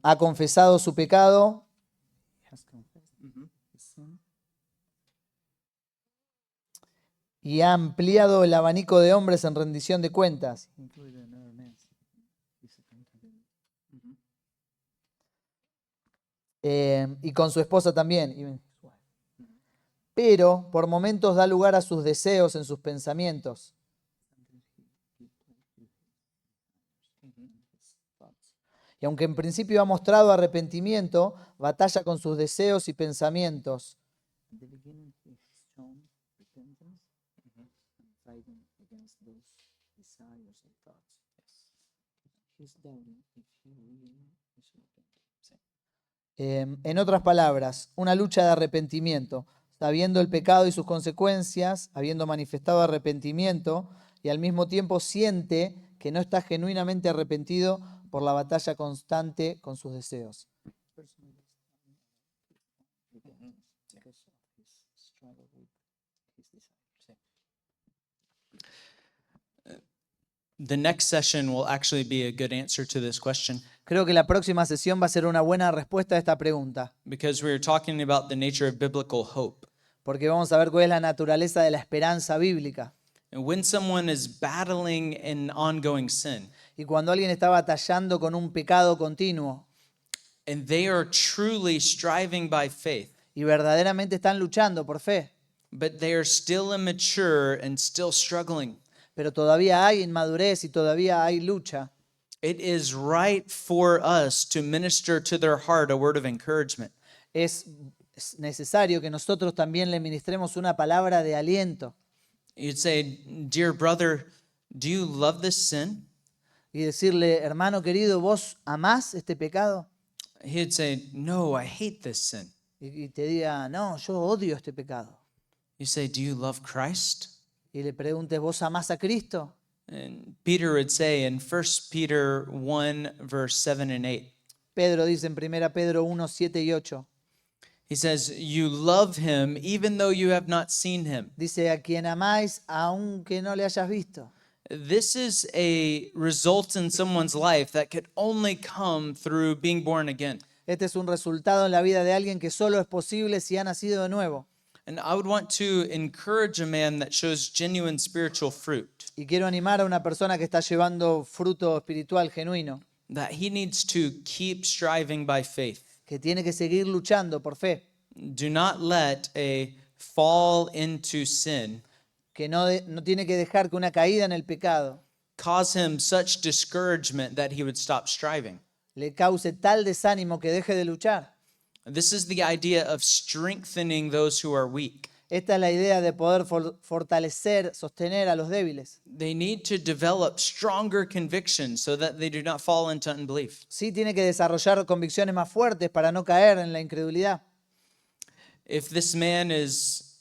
ha confesado su pecado y ha ampliado el abanico de hombres en rendición de cuentas. Y con su esposa también. Pero por momentos da lugar a sus deseos en sus pensamientos. Y aunque en principio ha mostrado arrepentimiento, batalla con sus deseos y pensamientos. En otras palabras, una lucha de arrepentimiento, sabiendo el pecado y sus consecuencias, habiendo manifestado arrepentimiento, y al mismo tiempo siente que no está genuinamente arrepentido por la batalla constante con sus deseos. The next session will actually be a good answer to this question Creo que la próxima sesión va a ser una buena respuesta a esta pregunta, because we are talking about the nature of biblical hope. porque vamos a ver cuál es la naturaleza de la esperanza bíblica. And when someone is battling an ongoing sin Y cuando alguien está batallando con un pecado continuo and they are truly striving by faith, y verdaderamente están luchando por fe, but they are still immature and still struggling, pero todavía hay inmadurez y todavía hay lucha, it is right for us to minister to their heart a word of encouragement. es necesario que nosotros también le ministremos una palabra de aliento You'd say, "Dear brother, do you love this sin?" y decirle, hermano querido, ¿vos amás este pecado? He'd say, "No, I hate this sin." Y te diga, no, yo odio este pecado. You say, "Do you love Christ?" Y le preguntes, ¿vos amás a Cristo? And Peter would say in 1 Peter 1, verse 7 and 8, Pedro dice en 1 Pedro 1, 7 y 8. he says, "You love him even though you have not seen him." Dice, a quien amáis aunque no le hayas visto. This is a result in someone's life that could only come through being born again. Este es un resultado en la vida de alguien que solo es posible si ha nacido de nuevo. And I would want to encourage a man that shows genuine spiritual fruit, Y quiero animar a una persona que está llevando fruto espiritual genuino, that he needs to keep striving by faith. que tiene que seguir luchando por fe, Do not let a fall into sin que no tiene que dejar que una caída en el pecado cause him such discouragement that he would stop striving. le cause tal desánimo que deje de luchar. This is the idea of strengthening those who are weak. Esta es la idea de poder fortalecer, sostener a los débiles. They need to develop stronger convictions so that they do not fall into unbelief. Sí, tiene que desarrollar convicciones más fuertes para no caer en la incredulidad. If this man is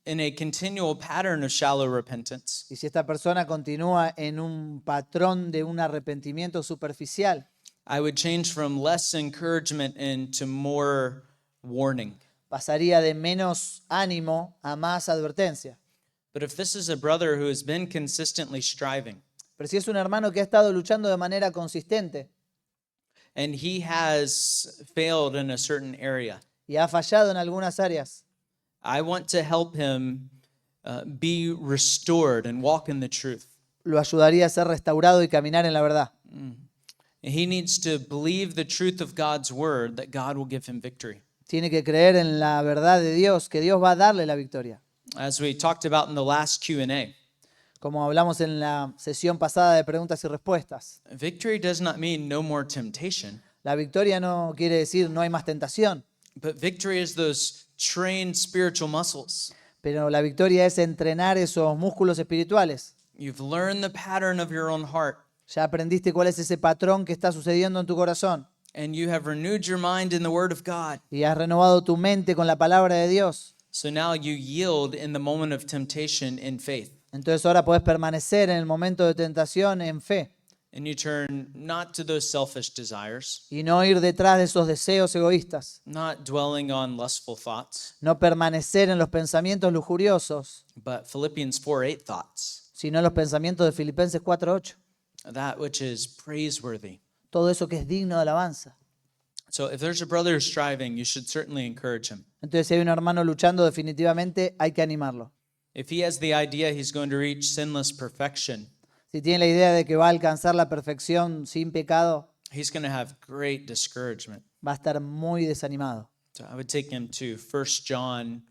in a continual pattern of shallow repentance, Y si esta persona continúa en un patrón de un arrepentimiento superficial, I would change from less encouragement into more warning. pasaría de menos ánimo a más advertencia. But if this is a brother who has been consistently striving Pero si es un hermano que ha estado luchando de manera consistente and he has failed in a certain area, y ha fallado en algunas áreas, I want to help him be restored and walk in the truth. lo ayudaría a ser restaurado y caminar en la verdad. He needs to believe the truth of God's word that God will give him victory. Tiene que creer en la verdad de Dios, que Dios va a darle la victoria. As we talked about in the last Q&A, Como hablamos en la sesión pasada de preguntas y respuestas, victory does not mean no more temptation, la victoria no quiere decir no hay más tentación, but victory is those trained spiritual muscles. pero la victoria es entrenar esos músculos espirituales. You've learned the pattern of your own heart, Ya aprendiste cuál es ese patrón que está sucediendo en tu corazón and you have renewed your mind in the word of God. y has renovado tu mente con la palabra de Dios. So now you yield in the moment of temptation in faith, Entonces ahora podés permanecer en el momento de tentación en fe and you turn not to those selfish desires, y no ir detrás de esos deseos egoístas, not dwelling on lustful thoughts, no permanecer en los pensamientos lujuriosos, but Philippians 4:8 thoughts, sino en los pensamientos de Filipenses 4:8, that which is praiseworthy, todo eso que es digno de alabanza. So if there's a brother striving, you should certainly encourage him. Entonces, si hay un hermano luchando, definitivamente hay que animarlo. If he has the idea he's going to reach sinless perfection, Si tiene la idea de que va a alcanzar la perfección sin pecado, he's going to have great discouragement. va a estar muy desanimado. So I would take him to 1 John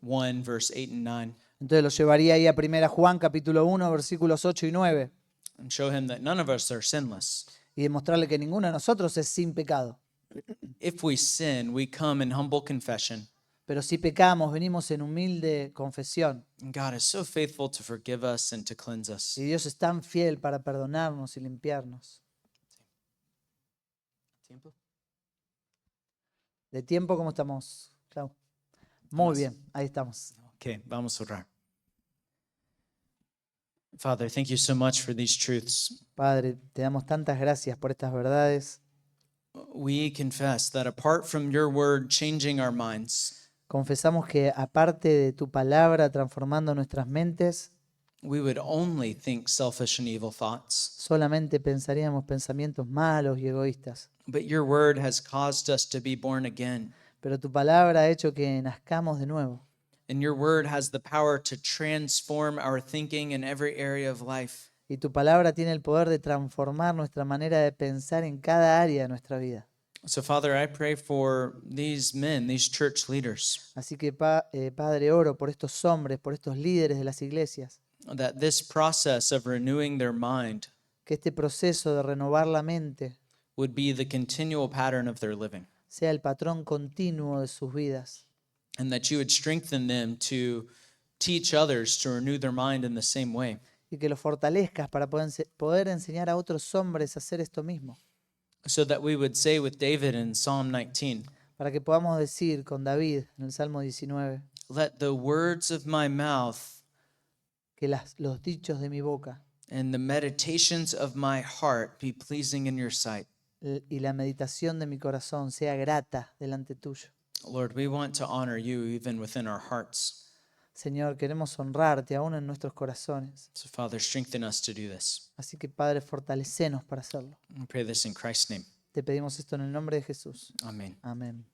1, verse 8 and 9, Entonces lo llevaría ahí a 1 Juan capítulo 1, versículos 8 y 9, and show him that none of us are sinless. y demostrarle que ninguno de nosotros es sin pecado. If we sin, we come in humble confession. Pero si pecamos, venimos en humilde confesión. And God is so faithful to forgive us and to cleanse us. Y Dios es tan fiel para perdonarnos y limpiarnos. ¿De tiempo cómo estamos, Clau? Muy bien, ahí estamos. Okay, vamos a orar. Father, thank you so much for these truths. Padre, te damos tantas gracias por estas verdades. We confess that apart from your word changing our minds, Confesamos que aparte de tu palabra transformando nuestras mentes, we would only think selfish and evil thoughts. solamente pensaríamos pensamientos malos y egoístas. But your word has caused us to be born again. Pero tu palabra ha hecho que nazcamos de nuevo. And your word has the power to transform our thinking in every area of life. Y tu palabra tiene el poder de transformar nuestra manera de pensar en cada área de nuestra vida. So, Father, I pray for these men, these church leaders, Así que, Padre, oro por estos hombres, por estos líderes de las iglesias, that this process of renewing their mind que este proceso de renovar la mente would be the continual pattern of their living, sea el patrón continuo de sus vidas. and that you would strengthen them to teach others to renew their mind in the same way. Y que los fortalezcas para poder enseñar a otros hombres a hacer esto mismo. So that we would say with David in Psalm 19, Para que podamos decir con David en el Salmo 19, let the words of my mouth que los dichos de mi boca and the meditations of my heart be pleasing in your sight. y la meditación de mi corazón sea grata delante tuyo. Lord, we want to honor you even within our hearts. Señor, queremos honrarte aún en nuestros corazones. So, Father, strengthen us to do this. Así que, Padre, fortalecenos para hacerlo. We pray this in Christ's name. Te pedimos esto en el nombre de Jesús. Amen. Amén.